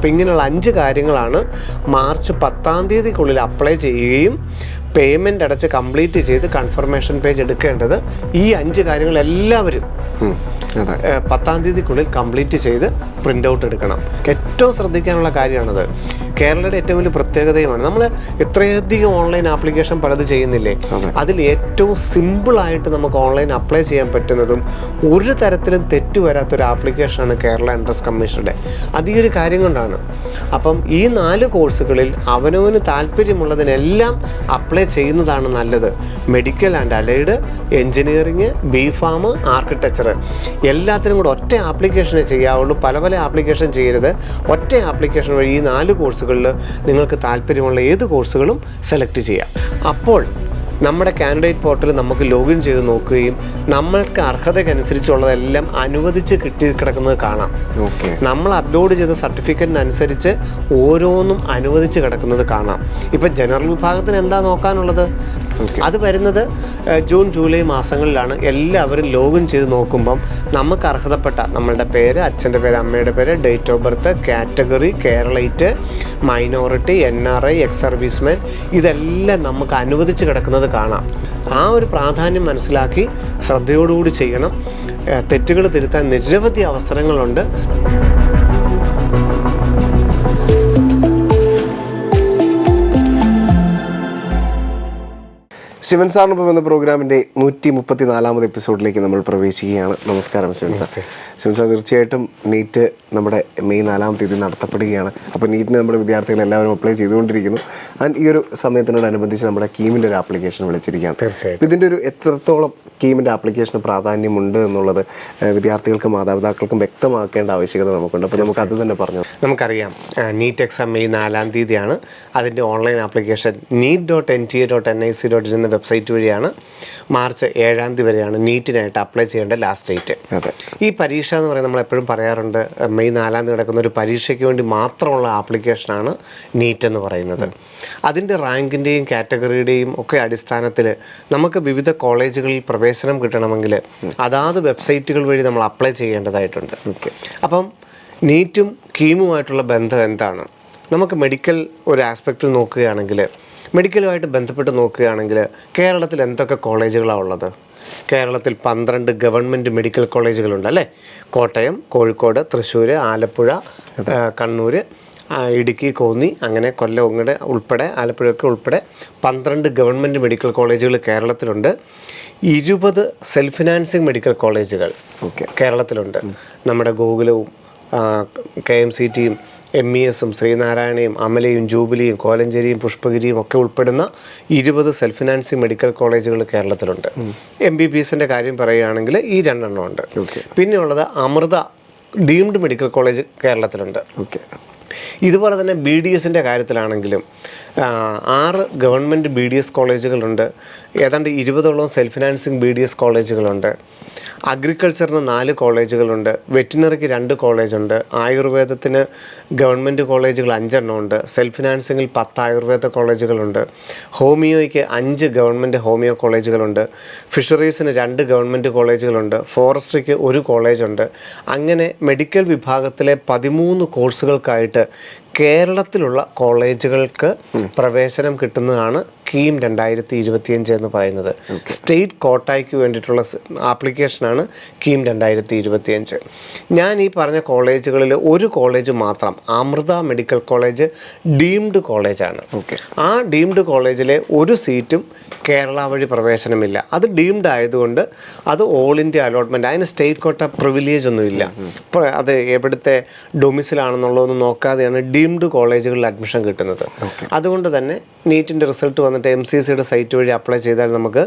അപ്പോൾ ഇങ്ങനെയുള്ള 5 കാര്യങ്ങളാണ് മാർച്ച് 10-ാം തീയതിക്കുള്ളിൽ അപ്ലൈ ചെയ്യുകയും പേയ്മെൻറ്റ് അടച്ച് കംപ്ലീറ്റ് ചെയ്ത് കൺഫർമേഷൻ പേജ് എടുക്കേണ്ടത്. ഈ 5 കാര്യങ്ങൾ എല്ലാവരും 10-ാം തീയതിക്കുള്ളിൽ കംപ്ലീറ്റ് ചെയ്ത് പ്രിൻ്റ് ഔട്ട് എടുക്കണം. ഏറ്റവും ശ്രദ്ധിക്കാനുള്ള കാര്യമാണത്. കേരളയുടെ ഏറ്റവും വലിയ പ്രത്യേകതയുമാണ്. നമ്മൾ എത്രയധികം ഓൺലൈൻ ആപ്ലിക്കേഷൻ പലത് ചെയ്യുന്നില്ലേ, അതിൽ ഏറ്റവും സിമ്പിളായിട്ട് നമുക്ക് ഓൺലൈൻ അപ്ലൈ ചെയ്യാൻ പറ്റുന്നതും ഒരു തരത്തിലും തെറ്റ് വരാത്തൊരു ആപ്ലിക്കേഷനാണ് കേരള എൻട്രൻസ് കമ്മീഷനുടെ. അത് ഈ ഒരു കാര്യം കൊണ്ടാണ്. അപ്പം ഈ 4 കോഴ്സുകളിൽ അവനവന് താല്പര്യമുള്ളതിനെല്ലാം അപ്ലൈ ചെയ്യുന്നതാണ് നല്ലത്. Medical and allied, engineering, B Pharm, architecture എല്ലാത്തിനും കൂടെ ഒറ്റ ആപ്ലിക്കേഷനെ ചെയ്യാവുള്ളൂ. പല പല ആപ്ലിക്കേഷൻ ചെയ്യരുത്. ഒറ്റ ആപ്ലിക്കേഷൻ വഴി ഈ 4 കോഴ്സുകളിൽ നിങ്ങൾക്ക് താല്പര്യമുള്ള ഏത് കോഴ്സുകളും സെലക്ട് ചെയ്യാം. അപ്പോൾ നമ്മുടെ കാൻഡിഡേറ്റ് പോർട്ടൽ നമുക്ക് ലോഗിൻ ചെയ്ത് നോക്കുകയും നമ്മൾക്ക് അർഹതയ്ക്കനുസരിച്ചുള്ളതെല്ലാം അനുവദിച്ച് കിടക്കുന്നത് കാണാം. നമ്മൾ അപ്ലോഡ് ചെയ്ത സർട്ടിഫിക്കറ്റിനനുസരിച്ച് ഓരോന്നും അനുവദിച്ച് കിടക്കുന്നത് കാണാം. ഇപ്പം ജനറൽ വിഭാഗത്തിന് എന്താ നോക്കാനുള്ളത്? അത് വരുന്നത് ജൂൺ ജൂലൈ മാസങ്ങളിലാണ്. എല്ലാവരും ലോഗിൻ ചെയ്ത് നോക്കുമ്പം നമുക്ക് അർഹതപ്പെട്ട നമ്മളുടെ പേര്, അച്ഛൻ്റെ പേര്, അമ്മയുടെ പേര്, date of birth, category, Keralite, minority, NRI, ex serviceman, ഇതെല്ലാം നമുക്ക് അനുവദിച്ച് കിടക്കുന്നത് കാണാം. ആ ഒരു പ്രാധാന്യം മനസ്സിലാക്കി ശ്രദ്ധയോടുകൂടി ചെയ്യണം. തെറ്റുകൾ തിരുത്താൻ നിരവധി അവസരങ്ങളുണ്ട്. ശിവൻ സാറിനൊപ്പം എന്ന പ്രോഗ്രാമിൻ്റെ 134-ാമത് എപ്പിസോഡിലേക്ക് നമ്മൾ പ്രവേശിക്കുകയാണ്. നമസ്കാരം ശിവൻ സാർ. ശിവൻ സാർ, തീർച്ചയായിട്ടും നീറ്റ് നമ്മുടെ മെയ് 4-ാം തീയതി നടത്തപ്പെടുകയാണ്. അപ്പോൾ നീറ്റിന് നമ്മുടെ വിദ്യാർത്ഥികൾ എല്ലാവരും അപ്ലൈ ചെയ്തുകൊണ്ടിരിക്കുന്നു. ആൻഡ് ഈ ഒരു സമയത്തിനോടനുബന്ധിച്ച് നമ്മുടെ കീമിൻ്റെ ഒരു ആപ്ലിക്കേഷൻ വിളിച്ചിരിക്കുകയാണ്. തീർച്ചയായിട്ടും ഇതിൻ്റെ ഒരു എത്രത്തോളം കീമിൻ്റെ ആപ്ലിക്കേഷന് പ്രാധാന്യമുണ്ട് എന്നുള്ളത് വിദ്യാർത്ഥികൾക്കും മാതാപിതാക്കൾക്കും വ്യക്തമാക്കേണ്ട ആവശ്യകത നമുക്കുണ്ട്. അപ്പോൾ നമുക്ക് അത് തന്നെ പറഞ്ഞു. നമുക്കറിയാം, നീറ്റ് എക്സാം മെയ് 4-ാം തീയതിയാണ്. അതിൻ്റെ ഓൺലൈൻ ആപ്ലിക്കേഷൻ neet.nta.nic.in എന്ന വെബ്സൈറ്റ് വഴിയാണ്. മാർച്ച് 7-ാം തീയതി വരെയാണ് നീറ്റിനായിട്ട് അപ്ലൈ ചെയ്യേണ്ട ലാസ്റ്റ് ഡേറ്റ്. ഈ പരീക്ഷ എന്ന് പറയുന്നത് നമ്മൾ എപ്പോഴും പറയാറുണ്ട്, മെയ് 4-ാം തീയതി നടക്കുന്ന ഒരു പരീക്ഷയ്ക്ക് വേണ്ടി മാത്രമുള്ള ആപ്ലിക്കേഷനാണ് നീറ്റ് എന്ന് പറയുന്നത്. അതിൻ്റെ റാങ്കിൻ്റെയും കാറ്റഗറിയുടെയും ഒക്കെ അടിസ്ഥാനത്തിൽ നമുക്ക് വിവിധ കോളേജുകളിൽ പ്രവേശനം കിട്ടണമെങ്കിൽ അതാത് വെബ്സൈറ്റുകൾ വഴി നമ്മൾ അപ്ലൈ ചെയ്യേണ്ടതായിട്ടുണ്ട്. അപ്പം നീറ്റും കീമുമായിട്ടുള്ള ബന്ധം എന്താണ്? നമുക്ക് മെഡിക്കൽ ഒരു ആസ്പെക്റ്റിൽ നോക്കുകയാണെങ്കിൽ, മെഡിക്കലുമായിട്ട് ബന്ധപ്പെട്ട് നോക്കുകയാണെങ്കിൽ കേരളത്തിൽ എന്തൊക്കെ കോളേജുകളാണ് ഉള്ളത്? കേരളത്തിൽ 12 ഗവൺമെൻറ് മെഡിക്കൽ കോളേജുകളുണ്ട് അല്ലേ? കോട്ടയം, കോഴിക്കോട്, തൃശ്ശൂർ, ആലപ്പുഴ, കണ്ണൂർ, ഇടുക്കി, കോന്നി, അങ്ങനെ കൊല്ലം ഉൾപ്പെടെ ആലപ്പുഴയൊക്കെ ഉൾപ്പെടെ 12 ഗവൺമെൻറ് മെഡിക്കൽ കോളേജുകൾ കേരളത്തിലുണ്ട്. 20 സെൽഫ് ഫിനാൻസിങ് മെഡിക്കൽ കോളേജുകൾ കേരളത്തിലുണ്ട്. നമ്മുടെ ഗോകുലവും KMCTയും MESഉം ശ്രീനാരായണയും അമലയും ജൂബിലിയും കോലഞ്ചേരിയും പുഷ്പഗിരിയും ഒക്കെ ഉൾപ്പെടുന്ന 20 സെൽഫ് ഫിനാൻസിങ് മെഡിക്കൽ കോളേജുകൾ കേരളത്തിലുണ്ട്. MBBSൻ്റെ കാര്യം പറയുകയാണെങ്കിൽ ഈ 2 എണ്ണം ഉണ്ട്. പിന്നെയുള്ളത് അമൃത ഡീംഡ് മെഡിക്കൽ കോളേജ് കേരളത്തിലുണ്ട്. ഇതുപോലെ തന്നെ BDSൻ്റെ കാര്യത്തിലാണെങ്കിലും 6 ഗവൺമെൻറ് BDS കോളേജുകളുണ്ട്. ഏതാണ്ട് 20ഓളം സെൽഫ് ഫിനാൻസിങ് BDS കോളേജുകളുണ്ട്. അഗ്രികൾച്ചറിന് 4 കോളേജുകളുണ്ട്. വെറ്റിനറിക്ക് 2 കോളേജുണ്ട്. ആയുർവേദത്തിന് ഗവൺമെൻറ് കോളേജുകൾ 5 എണ്ണം ഉണ്ട്. സെൽഫ് ഫിനാൻസിങ്ങിൽ 10 ആയുർവേദ കോളേജുകളുണ്ട്. ഹോമിയോയ്ക്ക് 5 ഗവൺമെൻറ് ഹോമിയോ കോളേജുകളുണ്ട്. ഫിഷറീസിന് 2 ഗവൺമെൻറ് കോളേജുകളുണ്ട്. ഫോറസ്ട്രിക്ക് 1 കോളേജുണ്ട്. അങ്ങനെ മെഡിക്കൽ വിഭാഗത്തിലെ 13 കോഴ്സുകൾക്കായിട്ട് കേരളത്തിലുള്ള കോളേജുകൾക്ക് പ്രവേശനം കിട്ടുന്നതാണ് കീം 2025 എന്ന് പറയുന്നത്. സ്റ്റേറ്റ് കോട്ടായ്ക്ക് വേണ്ടിയിട്ടുള്ള ആപ്ലിക്കേഷനാണ് കീം 2025. ഞാൻ ഈ പറഞ്ഞ കോളേജുകളിൽ ഒരു കോളേജ് മാത്രം, അമൃത മെഡിക്കൽ കോളേജ് ഡീംഡ് കോളേജാണ്. ആ ഡീംഡ് കോളേജിലെ ഒരു സീറ്റും കേരള വഴി പ്രവേശനമില്ല. അത് ഡീംഡ് ആയതുകൊണ്ട് അത് ഓൾ ഇന്ത്യ അലോട്ട്മെൻറ്റ്, അതിന് സ്റ്റേറ്റ് കോട്ട പ്രിവിലേജ് ഒന്നുമില്ല. ഇപ്പോൾ അത് എവിടുത്തെ ഡൊമിസിലാണെന്നുള്ളതൊന്നും നോക്കാതെയാണ് ഡീംഡ് കോളേജുകളിൽ അഡ്മിഷൻ കിട്ടുന്നത്. അതുകൊണ്ട് തന്നെ നീറ്റിൻ്റെ റിസൾട്ട് വന്നിട്ട് MCCയുടെ സൈറ്റ് വഴി അപ്ലൈ ചെയ്താൽ നമുക്ക്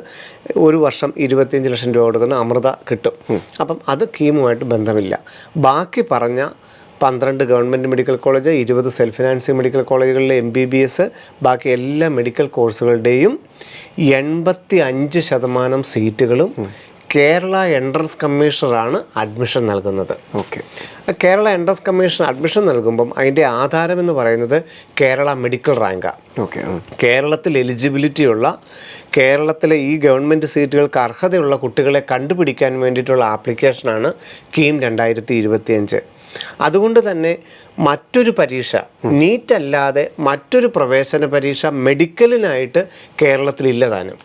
ഒരു വർഷം 25 ലക്ഷം രൂപ കൊടുക്കുന്ന അമൃത കിട്ടും. അപ്പം അത് കീമുമായിട്ട് ബന്ധമില്ല. ബാക്കി പറഞ്ഞ 12 government medical college, 20 self financing medical കോളേജുകളിലെ MBBS, ബാക്കി എല്ലാ മെഡിക്കൽ കോഴ്സുകളുടെയും 85% സീറ്റുകളും കേരള എൻട്രൻസ് കമ്മീഷണറാണ് അഡ്മിഷൻ നൽകുന്നത്. കേരള എൻട്രൻസ് കമ്മീഷൻ അഡ്മിഷൻ നൽകുമ്പം അതിൻ്റെ ആധാരം എന്ന് പറയുന്നത് കേരള മെഡിക്കൽ റാങ്കാണ്. കേരളത്തിൽ എലിജിബിലിറ്റിയുള്ള, കേരളത്തിലെ ഈ ഗവൺമെൻറ് സീറ്റുകൾക്ക് അർഹതയുള്ള കുട്ടികളെ കണ്ടുപിടിക്കാൻ വേണ്ടിയിട്ടുള്ള ആപ്ലിക്കേഷനാണ് കീം 2025. അതുകൊണ്ട് തന്നെ മറ്റൊരു പരീക്ഷ നീറ്റ് അല്ലാതെ മറ്റൊരു പ്രവേശന പരീക്ഷ മെഡിക്കലിനായിട്ട് കേരളത്തിലില്ല താനും.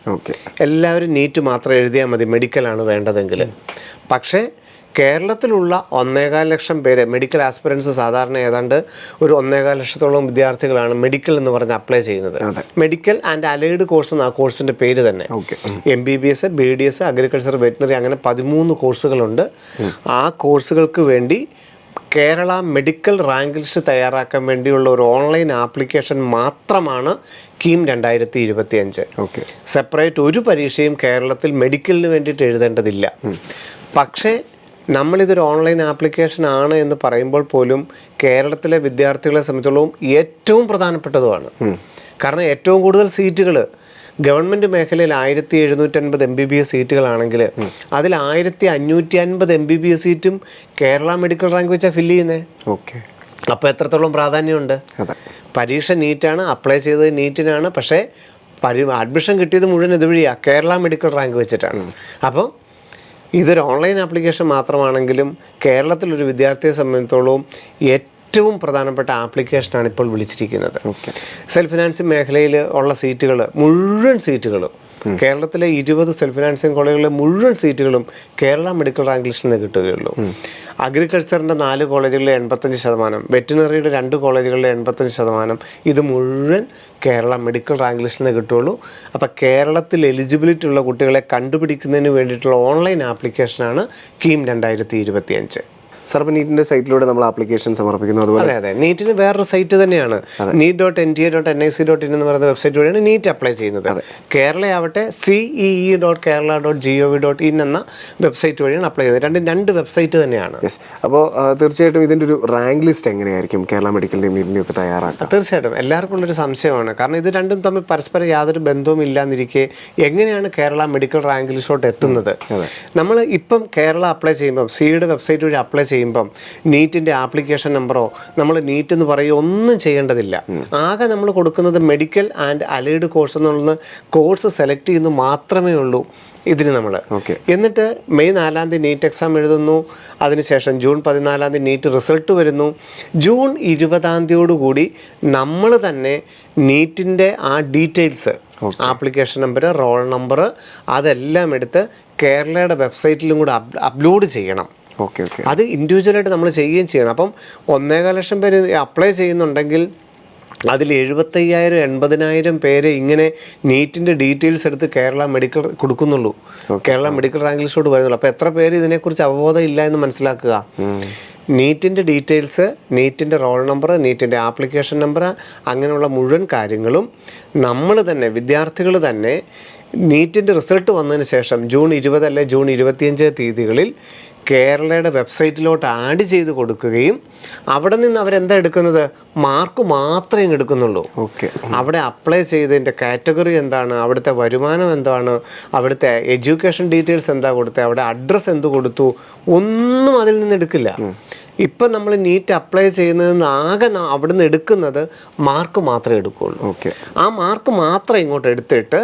എല്ലാവരും നീറ്റ് മാത്രം എഴുതിയാൽ മതി മെഡിക്കലാണ് വേണ്ടതെങ്കിൽ. പക്ഷേ കേരളത്തിലുള്ള 1.25 ലക്ഷം പേര് മെഡിക്കൽ ആസ്പിറൻസ് സാധാരണ ഏതാണ്ട് ഒരു 1.25 ലക്ഷത്തോളം വിദ്യാർത്ഥികളാണ് മെഡിക്കൽ എന്ന് പറഞ്ഞ് അപ്ലൈ ചെയ്യുന്നത്. മെഡിക്കൽ ആൻഡ് അലൈഡ് കോഴ്സ് എന്ന ആ കോഴ്സിൻ്റെ പേര് തന്നെ. MBBS, BDS, അഗ്രികൾച്ചർ, വെറ്റിനറി അങ്ങനെ 13 കോഴ്സുകളുണ്ട്. ആ കോഴ്സുകൾക്ക് വേണ്ടി കേരള മെഡിക്കൽ റാങ്ക് ലിസ്റ്റ് തയ്യാറാക്കാൻ വേണ്ടിയുള്ള ഒരു ഓൺലൈൻ ആപ്ലിക്കേഷൻ മാത്രമാണ് കീം 2025. സെപ്പറേറ്റ് ഒരു പരീക്ഷയും കേരളത്തിൽ മെഡിക്കലിന് വേണ്ടിയിട്ട് എഴുതേണ്ടതില്ല. പക്ഷേ നമ്മളിതൊരു ഓൺലൈൻ ആപ്ലിക്കേഷൻ ആണ് എന്ന് പറയുമ്പോൾ പോലും കേരളത്തിലെ വിദ്യാർത്ഥികളെ സംബന്ധിച്ചോളം ഏറ്റവും പ്രധാനപ്പെട്ടതുമാണ്. കാരണം ഏറ്റവും കൂടുതൽ സീറ്റുകൾ ഗവൺമെൻറ് മേഖലയിൽ 1750 MBBS സീറ്റുകളാണെങ്കിൽ അതിൽ 1550 MBBS സീറ്റും കേരള മെഡിക്കൽ റാങ്ക് വെച്ചാൽ ഫില്ല് ചെയ്യുന്നത്. അപ്പോൾ എത്രത്തോളം പ്രാധാന്യമുണ്ട്. പരീക്ഷ നീറ്റാണ്, അപ്ലൈ ചെയ്തത് നീറ്റിനാണ്, പക്ഷേ അഡ്മിഷൻ കിട്ടിയത് മുഴുവൻ ഇതുവഴിയാണ് കേരള മെഡിക്കൽ റാങ്ക് വെച്ചിട്ടാണ്. അപ്പോൾ ഇതൊരു ഓൺലൈൻ ആപ്ലിക്കേഷൻ മാത്രമാണെങ്കിലും കേരളത്തിലൊരു വിദ്യാർത്ഥിയെ സംബന്ധിച്ചിടത്തോളം ഏറ്റവും പ്രധാനപ്പെട്ട ആപ്ലിക്കേഷനാണ് ഇപ്പോൾ വിളിച്ചിരിക്കുന്നത്. സെൽഫ് ഫിനാൻസിങ് മേഖലയിൽ ഉള്ള സീറ്റുകൾ മുഴുവൻ സീറ്റുകളും കേരളത്തിലെ 20 സെൽഫ് ഫിനാൻസിങ് കോളേജുകളിലെ മുഴുവൻ സീറ്റുകളും കേരള മെഡിക്കൽ റാങ്ക് ലിസ്റ്റിൽ നിന്ന് കിട്ടുകയുള്ളൂ. അഗ്രികൾച്ചറിൻ്റെ 4 കോളേജുകളിലെ 85%, വെറ്റിനറിയുടെ 2 കോളേജുകളിലെ 85%, ഇത് മുഴുവൻ കേരള മെഡിക്കൽ റാങ്ക് ലിസ്റ്റിൽ നിന്ന് കിട്ടുകയുള്ളൂ. അപ്പോൾ കേരളത്തിൽ എലിജിബിലിറ്റി ഉള്ള കുട്ടികളെ കണ്ടുപിടിക്കുന്നതിന് വേണ്ടിയിട്ടുള്ള ഓൺലൈൻ ആപ്ലിക്കേഷനാണ് കീം 2025. സാർ, ഇപ്പോൾ നീറ്റിൻ്റെ സൈറ്റിലൂടെ നമ്മൾ ആപ്ലിക്കേഷൻ സമർപ്പിക്കുന്നു. അതുപോലെ അതെ, നീറ്റിന് വേറൊരു സൈറ്റ് തന്നെയാണ് NEET.NTA.NIC.in എന്ന് പറയുന്ന വെബ്സൈറ്റ് വഴിയാണ് നീറ്റ് അപ്ലൈ ചെയ്യുന്നത്. കേരളയാവട്ടെ CEE.Kerala.gov.in എന്ന വെബ്സൈറ്റ് വഴിയാണ് അപ്ലൈ ചെയ്യുന്നത്. രണ്ട് വെബ്സൈറ്റ് തന്നെയാണ്. അപ്പോൾ തീർച്ചയായിട്ടും ഇതിൻ്റെ ഒരു റാങ്ക് ലിസ്റ്റ് എങ്ങനെയായിരിക്കും കേരള മെഡിക്കലിൻ്റെയും നീറ്റിൻ്റെയും ഒക്കെ തയ്യാറാക്കുക? തീർച്ചയായിട്ടും എല്ലാവർക്കും ഉള്ളൊരു സംശയമാണ്. കാരണം ഇത് രണ്ടും തമ്മിൽ പരസ്പരം യാതൊരു ബന്ധവും ഇല്ലാന്നിരിക്കെ എങ്ങനെയാണ് കേരള മെഡിക്കൽ റാങ്ക് ലിസ്റ്റോട്ട് എത്തുന്നത്? നമ്മൾ ഇപ്പം കേരള അപ്ലൈ ചെയ്യുമ്പം സിയുടെ വെബ്സൈറ്റ് വഴി അപ്ലൈ ചെയ്യുമ്പം നീറ്റിൻ്റെ ആപ്ലിക്കേഷൻ നമ്പറോ നമ്മൾ നീറ്റ് എന്ന് പറയുകയോ ഒന്നും ചെയ്യേണ്ടതില്ല. ആകെ നമ്മൾ കൊടുക്കുന്നത് മെഡിക്കൽ ആൻഡ് അലൈഡ് കോഴ്സ് എന്നുള്ള കോഴ്സ് സെലക്ട് ചെയ്യുന്നത് മാത്രമേ ഉള്ളൂ ഇതിന് നമ്മൾ. എന്നിട്ട് മെയ് 4-ാം തീയതി നീറ്റ് എക്സാം എഴുതുന്നു. അതിനുശേഷം ജൂൺ 14-ാം തീയതി നീറ്റ് റിസൾട്ട് വരുന്നു. ജൂൺ 20-ാം തീയതിയോടുകൂടി നമ്മൾ തന്നെ നീറ്റിൻ്റെ ആ details, application number, roll number, അതെല്ലാം എടുത്ത് കേരളയുടെ വെബ്സൈറ്റിലും കൂടെ അപ്ലോഡ് ചെയ്യണം. അത് ഇൻഡിവിജ്വലായിട്ട് നമ്മൾ ചെയ്യുകയും ചെയ്യണം. അപ്പം 1.25 ലക്ഷം പേര് അപ്ലൈ ചെയ്യുന്നുണ്ടെങ്കിൽ അതിൽ 75,000-80,000 പേര് ഇങ്ങനെ നീറ്റിൻ്റെ ഡീറ്റെയിൽസ് എടുത്ത് കേരള മെഡിക്കൽ കൊടുക്കുന്നുള്ളൂ, കേരള മെഡിക്കൽ റാങ്ക് ലിസ്റ്റോട് വരുന്നുള്ളൂ. അപ്പോൾ എത്ര പേര് ഇതിനെക്കുറിച്ച് അവബോധം ഇല്ല എന്ന് മനസ്സിലാക്കുക. നീറ്റിൻ്റെ ഡീറ്റെയിൽസ്, നീറ്റിൻ്റെ റോൾ നമ്പർ, നീറ്റിൻ്റെ ആപ്ലിക്കേഷൻ നമ്പർ, അങ്ങനെയുള്ള മുഴുവൻ കാര്യങ്ങളും നമ്മൾ തന്നെ വിദ്യാർത്ഥികൾ തന്നെ നീറ്റിൻ്റെ റിസൾട്ട് വന്നതിന് ശേഷം ജൂൺ 20 അല്ലെ ജൂൺ 25 തീയതികളിൽ കേരളയുടെ വെബ്സൈറ്റിലോട്ട് ആഡ് ചെയ്ത് കൊടുക്കുകയും അവിടെ നിന്ന് അവരെന്താ എടുക്കുന്നത്? മാർക്ക് മാത്രമേ എടുക്കുന്നുള്ളൂ. അവിടെ അപ്ലൈ ചെയ്തതിൻ്റെ കാറ്റഗറി എന്താണ്, അവിടുത്തെ വരുമാനം എന്താണ്, അവിടുത്തെ എഡ്യൂക്കേഷൻ ഡീറ്റെയിൽസ് എന്താ കൊടുത്തത്, അവിടെ അഡ്രസ്സ് എന്ത് കൊടുത്തു, ഒന്നും അതിൽ നിന്ന് എടുക്കില്ല. ഇപ്പം നമ്മൾ നീറ്റ് അപ്ലൈ ചെയ്യുന്നതിന് ആകെ അവിടെ നിന്ന് എടുക്കുന്നത് മാർക്ക് മാത്രമേ എടുക്കുകയുള്ളൂ. ആ മാർക്ക് മാത്രം ഇങ്ങോട്ട് എടുത്തിട്ട്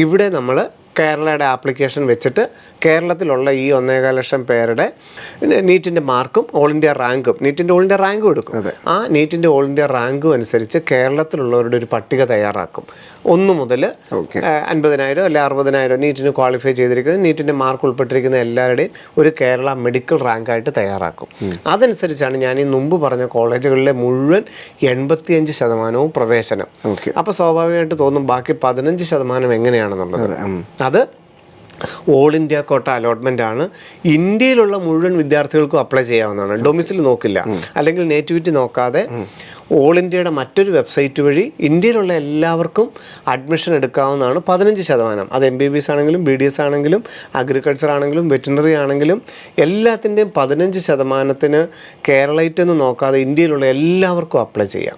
ഇവിടെ നമ്മൾ കേരളയുടെ ആപ്ലിക്കേഷൻ വെച്ചിട്ട് കേരളത്തിലുള്ള ഈ 1.25 ലക്ഷം പേരുടെ നീറ്റിൻ്റെ മാർക്കും ഓൾ ഇന്ത്യ റാങ്കും, നീറ്റിൻ്റെ ഓൾ ഇന്ത്യ റാങ്കും എടുക്കും. ആ നീറ്റിൻ്റെ ഓൾ ഇന്ത്യ റാങ്കും അനുസരിച്ച് കേരളത്തിലുള്ളവരുടെ ഒരു പട്ടിക തയ്യാറാക്കും. 1 മുതൽ 50,000 അല്ലെ 60,000 നീറ്റിന് ക്വാളിഫൈ ചെയ്തിരിക്കുന്നത്, നീറ്റിൻ്റെ മാർക്ക് ഉൾപ്പെട്ടിരിക്കുന്ന എല്ലാവരുടെയും ഒരു കേരള മെഡിക്കൽ റാങ്കായിട്ട് തയ്യാറാക്കും. അതനുസരിച്ചാണ് ഞാൻ ഈ മുമ്പ് പറഞ്ഞ കോളേജുകളിലെ മുഴുവൻ 85% പ്രവേശനം. അപ്പോൾ സ്വാഭാവികമായിട്ട് തോന്നും ബാക്കി 15% എങ്ങനെയാണെന്നുള്ളത്. അത് ഓൾ ഇന്ത്യ കോട്ട അലോട്ട്മെൻ്റ് ആണ്. ഇന്ത്യയിലുള്ള മുഴുവൻ വിദ്യാർത്ഥികൾക്കും അപ്ലൈ ചെയ്യാവുന്നതാണ്. ഡൊമിസിൽ നോക്കില്ല, അല്ലെങ്കിൽ നേറ്റിവിറ്റി നോക്കാതെ ഓൾ ഇന്ത്യയുടെ മറ്റൊരു വെബ്സൈറ്റ് വഴി ഇന്ത്യയിലുള്ള എല്ലാവർക്കും അഡ്മിഷൻ എടുക്കാവുന്നതാണ്. 15%. അത് MBBS ആണെങ്കിലും BDS ആണെങ്കിലും അഗ്രികൾച്ചർ ആണെങ്കിലും വെറ്റിനറി ആണെങ്കിലും എല്ലാത്തിൻ്റെയും 15% കേരളൈറ്റ് എന്ന് നോക്കാതെ ഇന്ത്യയിലുള്ള എല്ലാവർക്കും അപ്ലൈ ചെയ്യാം.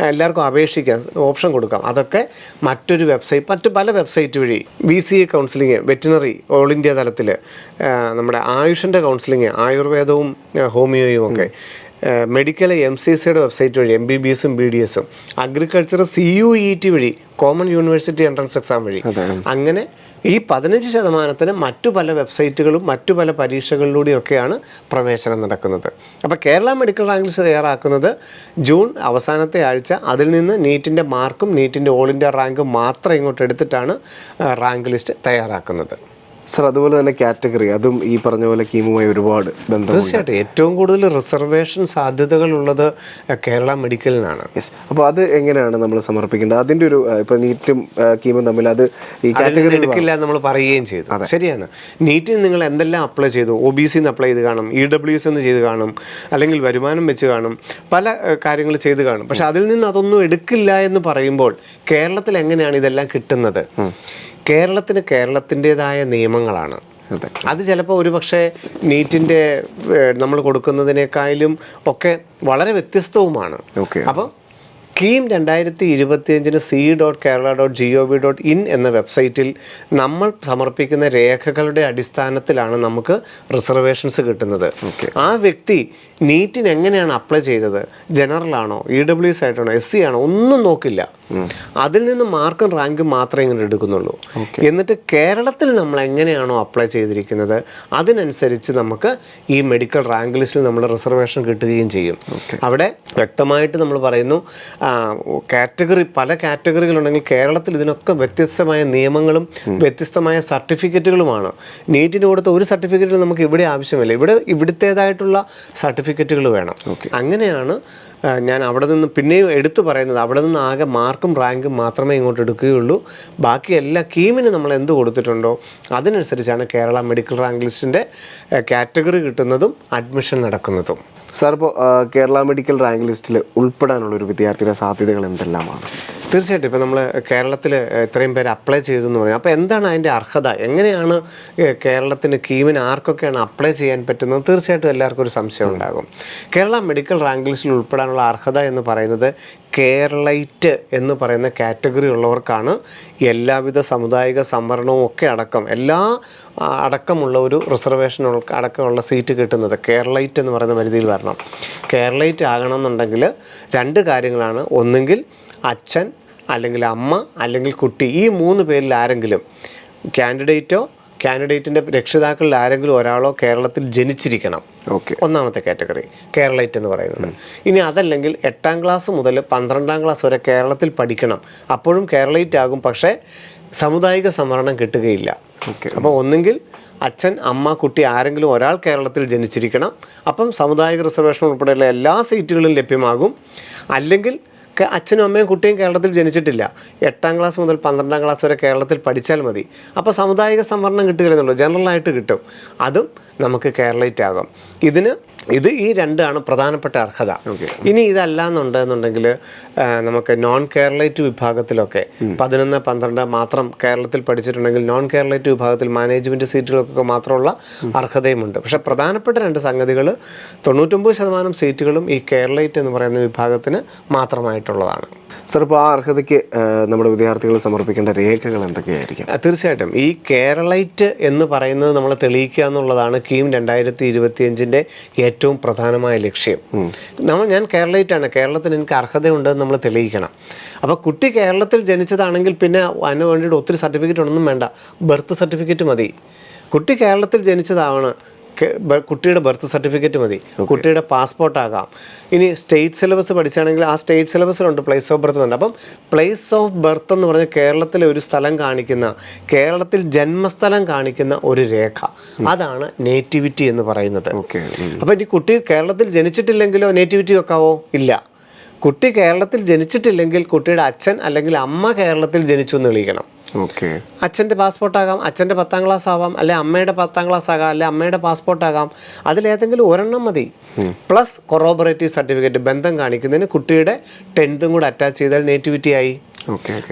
എല്ലാവർക്കും അപേക്ഷിക്കാം, ഓപ്ഷൻ കൊടുക്കാം. അതൊക്കെ മറ്റൊരു വെബ്സൈറ്റ്, മറ്റ് പല വെബ്സൈറ്റ് വഴി BCA counselling, veterinary all India തലത്തിൽ, നമ്മുടെ ആയുഷിൻ്റെ കൗൺസിലിങ്, ആയുർവേദവും ഹോമിയോയും ഒക്കെ, മെഡിക്കൽ MCCയുടെ വെബ്സൈറ്റ് വഴി MBBSും BDSും, അഗ്രികൾച്ചർ CUET വഴി കോമൺ യൂണിവേഴ്സിറ്റി എൻട്രൻസ് എക്സാം വഴി, അങ്ങനെ ഈ 15% മറ്റു പല വെബ്സൈറ്റുകളും മറ്റു പല പരീക്ഷകളിലൂടെയൊക്കെയാണ് പ്രവേശനം നടക്കുന്നത്. അപ്പോൾ കേരള മെഡിക്കൽ റാങ്ക് ലിസ്റ്റ് തയ്യാറാക്കുന്നത് ജൂൺ അവസാനത്തെ ആഴ്ച. അതിൽ നിന്ന് നീറ്റിൻ്റെ മാർക്കും നീറ്റിൻ്റെ ഓൾ ഇന്ത്യ റാങ്കും മാത്രം ഇങ്ങോട്ട് എടുത്തിട്ടാണ് റാങ്ക് ലിസ്റ്റ് തയ്യാറാക്കുന്നത്. സർ, അതുപോലെ തന്നെ കാറ്റഗറി, അതും ഈ പറഞ്ഞ പോലെ കീമുമായി ഒരുപാട് ബന്ധം. തീർച്ചയായിട്ടും ഏറ്റവും കൂടുതൽ റിസർവേഷൻ സാധ്യതകളുള്ളത് കേരള മെഡിക്കലിനാണ്. യെസ്. അപ്പോൾ അത് എങ്ങനെയാണ് നമ്മൾ സമർപ്പിക്കേണ്ടത്? അതിൻ്റെ ഒരു ഇപ്പോൾ നീറ്റും കീമും തമ്മിൽ അത് ഈ കാറ്റഗറി എടുക്കില്ല നമ്മൾ പറയുകയും ചെയ്തു. ശരിയാണ്. നീറ്റിന് നിങ്ങൾ എന്തെല്ലാം അപ്ലൈ ചെയ്തു? OBC അപ്ലൈ ചെയ്ത് കാണും, EWS ചെയ്ത് കാണും, അല്ലെങ്കിൽ വരുമാനം വെച്ച് കാണും, പല കാര്യങ്ങൾ ചെയ്ത് കാണും. പക്ഷെ അതിൽ നിന്ന് അതൊന്നും എടുക്കില്ല എന്ന് പറയുമ്പോൾ കേരളത്തിൽ എങ്ങനെയാണ് ഇതെല്ലാം കിട്ടുന്നത്? കേരളത്തിന് കേരളത്തിൻ്റെതായ നിയമങ്ങളാണ്. അത് ചിലപ്പോൾ ഒരു പക്ഷേ നീറ്റിൻ്റെ നമ്മൾ കൊടുക്കുന്നതിനേക്കാളും ഒക്കെ വളരെ വ്യത്യസ്തവുമാണ്. അപ്പം കീം 2025 c.kerala.gov.in എന്ന വെബ്സൈറ്റിൽ നമ്മൾ സമർപ്പിക്കുന്ന രേഖകളുടെ അടിസ്ഥാനത്തിലാണ് നമുക്ക് റിസർവേഷൻസ് കിട്ടുന്നത്. ആ വ്യക്തി നീറ്റിന് എങ്ങനെയാണ് അപ്ലൈ ചെയ്തത്, ജനറൽ ആണോ, EWS ആയിട്ടാണോ, SC ആണോ, ഒന്നും നോക്കില്ല. അതിൽ നിന്ന് മാർക്കും റാങ്കും മാത്രമേ ഇങ്ങനെ എടുക്കുന്നുള്ളൂ. എന്നിട്ട് കേരളത്തിൽ നമ്മൾ എങ്ങനെയാണോ അപ്ലൈ ചെയ്തിരിക്കുന്നത് അതിനനുസരിച്ച് നമുക്ക് ഈ മെഡിക്കൽ റാങ്ക് ലിസ്റ്റിൽ നമ്മൾ റിസർവേഷൻ കിട്ടുകയും ചെയ്യും. അവിടെ വ്യക്തമായിട്ട് നമ്മൾ പറയുന്നു, കാറ്റഗറി, പല കാറ്റഗറികളുണ്ടെങ്കിൽ കേരളത്തിൽ ഇതിനൊക്കെ വ്യത്യസ്തമായ നിയമങ്ങളും വ്യത്യസ്തമായ സർട്ടിഫിക്കറ്റുകളുമാണ്. നീറ്റിന് കൊടുത്ത ഒരു സർട്ടിഫിക്കറ്റ് നമുക്ക് ഇവിടെ ആവശ്യമില്ല. ഇവിടുത്തേതായിട്ടുള്ള സർട്ടിഫിക്കറ്റുകൾ വേണം. അങ്ങനെയാണ് ഞാൻ അവിടെ നിന്ന് പിന്നെയും എടുത്തു പറയുന്നത്. അവിടെ നിന്ന് ആകെ മാർക്കും റാങ്കും മാത്രമേ ഇങ്ങോട്ട് എടുക്കുകയുള്ളൂ. ബാക്കി എല്ലാ കീമിന് നമ്മൾ എന്ത് കൊടുത്തിട്ടുണ്ടോ അതിനനുസരിച്ചാണ് കേരള മെഡിക്കൽ റാങ്ക് ലിസ്റ്റിൻ്റെ കാറ്റഗറി കിട്ടുന്നതും അഡ്മിഷൻ നടക്കുന്നതും. സാർ, ഇപ്പോൾ കേരള മെഡിക്കൽ റാങ്ക് ലിസ്റ്റിൽ ഉൾപ്പെടാനുള്ള ഒരു വിദ്യാർത്ഥിയുടെ സാധ്യതകൾ എന്തെല്ലാമാണ്? തീർച്ചയായിട്ടും ഇപ്പോൾ നമ്മൾ കേരളത്തിൽ ഇത്രയും പേര് അപ്ലൈ ചെയ്തു എന്ന് പറയും. അപ്പോൾ എന്താണ് അതിൻ്റെ അർഹത, എങ്ങനെയാണ് കേരളത്തിന് കീമിന് ആർക്കൊക്കെയാണ് അപ്ലൈ ചെയ്യാൻ പറ്റുന്നത്? തീർച്ചയായിട്ടും എല്ലാവർക്കും ഒരു സംശയം ഉണ്ടാകും. കേരള മെഡിക്കൽ റാങ്ക് ലിസ്റ്റിൽ ഉൾപ്പെടാനുള്ള അർഹത എന്ന് പറയുന്നത് കേരളൈറ്റ് എന്ന് പറയുന്ന കാറ്റഗറി ഉള്ളവർക്കാണ് എല്ലാവിധ സാമുദായിക സംവരണവും ഒക്കെ അടക്കം അടക്കമുള്ള ഒരു റിസർവേഷൻ അടക്കമുള്ള സീറ്റ് കിട്ടുന്നത്. കേരളൈറ്റ് എന്ന് പറയുന്ന പരിധിയിൽ വരണം. കേരളൈറ്റ് ആകണമെന്നുണ്ടെങ്കിൽ 2 കാര്യങ്ങളാണ്. ഒന്നുകിൽ അച്ഛൻ അല്ലെങ്കിൽ അമ്മ അല്ലെങ്കിൽ കുട്ടി, ഈ 3 പേരിൽ ആരെങ്കിലും, കാൻഡിഡേറ്റിൻ്റെ രക്ഷിതാക്കളിൽ ആരെങ്കിലും ഒരാളോ കേരളത്തിൽ ജനിച്ചിരിക്കണം. ഒന്നാമത്തെ കാറ്റഗറി കേരളൈറ്റ് എന്ന് പറയുന്നത്. ഇനി അതല്ലെങ്കിൽ 8ാം ക്ലാസ് മുതൽ 12ാം ക്ലാസ് വരെ കേരളത്തിൽ പഠിക്കണം. അപ്പോഴും കേരളൈറ്റ് ആകും, പക്ഷേ സാമുദായിക സംവരണം കിട്ടുകയില്ല. അപ്പോൾ ഒന്നുകിൽ അച്ഛൻ, അമ്മ, കുട്ടി ആരെങ്കിലും ഒരാൾ കേരളത്തിൽ ജനിച്ചിരിക്കണം. അപ്പം സാമുദായിക റിസർവേഷൻ ഉൾപ്പെടെയുള്ള എല്ലാ സീറ്റുകളും ലഭ്യമാകും. അല്ലെങ്കിൽ അച്ഛനും അമ്മയും കുട്ടിയും കേരളത്തിൽ ജനിച്ചിട്ടില്ല, 8ാം ക്ലാസ് മുതൽ 12ാം ക്ലാസ് വരെ കേരളത്തിൽ പഠിച്ചാൽ മതി. അപ്പോൾ സാമുദായിക സംവരണം കിട്ടുകയെന്നുള്ളൂ, ജനറലായിട്ട് കിട്ടും. അതും നമുക്ക് കേരളൈറ്റ് ആകാം. ഇത് ഈ 2 പ്രധാനപ്പെട്ട അർഹത. ഇനി ഇതല്ല എന്നുണ്ടെന്നുണ്ടെങ്കിൽ നമുക്ക് നോൺ കേരളൈറ്റ് വിഭാഗത്തിലൊക്കെ 11, 12 മാത്രം കേരളത്തിൽ പഠിച്ചിട്ടുണ്ടെങ്കിൽ നോൺ കേരളൈറ്റ് വിഭാഗത്തിൽ മാനേജ്മെൻറ്റ് സീറ്റുകൾക്കൊക്കെ മാത്രമുള്ള അർഹതയുമുണ്ട്. പക്ഷേ പ്രധാനപ്പെട്ട 2 സംഗതികൾ, 99% സീറ്റുകളും ഈ കേരളൈറ്റ് എന്ന് പറയുന്ന വിഭാഗത്തിന് മാത്രമായിട്ടുള്ളതാണ്. സർ, ഇപ്പോൾ ആ അർഹതയ്ക്ക് നമ്മുടെ വിദ്യാർത്ഥികൾ സമർപ്പിക്കേണ്ട രേഖകൾ എന്തൊക്കെയായിരിക്കും? തീർച്ചയായിട്ടും ഈ കേരളൈറ്റ് എന്ന് പറയുന്നത് നമ്മൾ തെളിയിക്കുക എന്നുള്ളതാണ് കീം 2025 ഏറ്റവും പ്രധാനമായ ലക്ഷ്യം. ഞാൻ കേരളൈറ്റാണ്, കേരളത്തിന് എനിക്ക് അർഹതയുണ്ടെന്ന് നമ്മൾ തെളിയിക്കണം. അപ്പോൾ കുട്ടി കേരളത്തിൽ ജനിച്ചതാണെങ്കിൽ പിന്നെ അതിന് വേണ്ടിയിട്ട് ഒത്തിരി സർട്ടിഫിക്കറ്റ് ഒന്നും വേണ്ട, ബർത്ത് സർട്ടിഫിക്കറ്റ് മതി. കുട്ടി കേരളത്തിൽ ജനിച്ചതാണ്, കുട്ടിയുടെ ബർത്ത് സർട്ടിഫിക്കറ്റ് മതി. കുട്ടിയുടെ പാസ്പോർട്ട് ആകാം. ഇനി സ്റ്റേറ്റ് സിലബസ് പഠിച്ചാണെങ്കിൽ ആ സ്റ്റേറ്റ് സിലബസിലുണ്ട് പ്ലേസ് ഓഫ് ബർത്ത് ഉണ്ട്. അപ്പം പ്ലേസ് ഓഫ് ബർത്ത് എന്ന് പറഞ്ഞാൽ കേരളത്തിലെ ഒരു സ്ഥലം കാണിക്കുന്ന, കേരളത്തിൽ ജന്മസ്ഥലം കാണിക്കുന്ന ഒരു രേഖ, അതാണ് നേറ്റിവിറ്റി എന്ന് പറയുന്നത്. അപ്പം ഈ കുട്ടി കേരളത്തിൽ ജനിച്ചിട്ടില്ലെങ്കിലോ നേറ്റിവിറ്റി വെക്കാവോ? ഇല്ല. കുട്ടി കേരളത്തിൽ ജനിച്ചിട്ടില്ലെങ്കിൽ കുട്ടിയുടെ അച്ഛൻ അല്ലെങ്കിൽ അമ്മ കേരളത്തിൽ ജനിച്ചു എന്ന് തെളിയിക്കണം. അച്ഛൻ്റെ പാസ്പോർട്ടാകാം, അച്ഛൻ്റെ 10ാം ക്ലാസ് ആവാം, അല്ലെ അമ്മയുടെ 10ാം ക്ലാസ് ആകാം, അല്ലെ അമ്മയുടെ പാസ്പോർട്ടാകാം. അതിലേതെങ്കിലും ഒരെണ്ണം മതി. പ്ലസ് കൊറോബറേറ്റീവ് സർട്ടിഫിക്കറ്റ്, ബന്ധം കാണിക്കുന്നതിന് കുട്ടിയുടെ 10th കൂടെ അറ്റാച്ച് ചെയ്താൽ നേറ്റിവിറ്റി ആയി.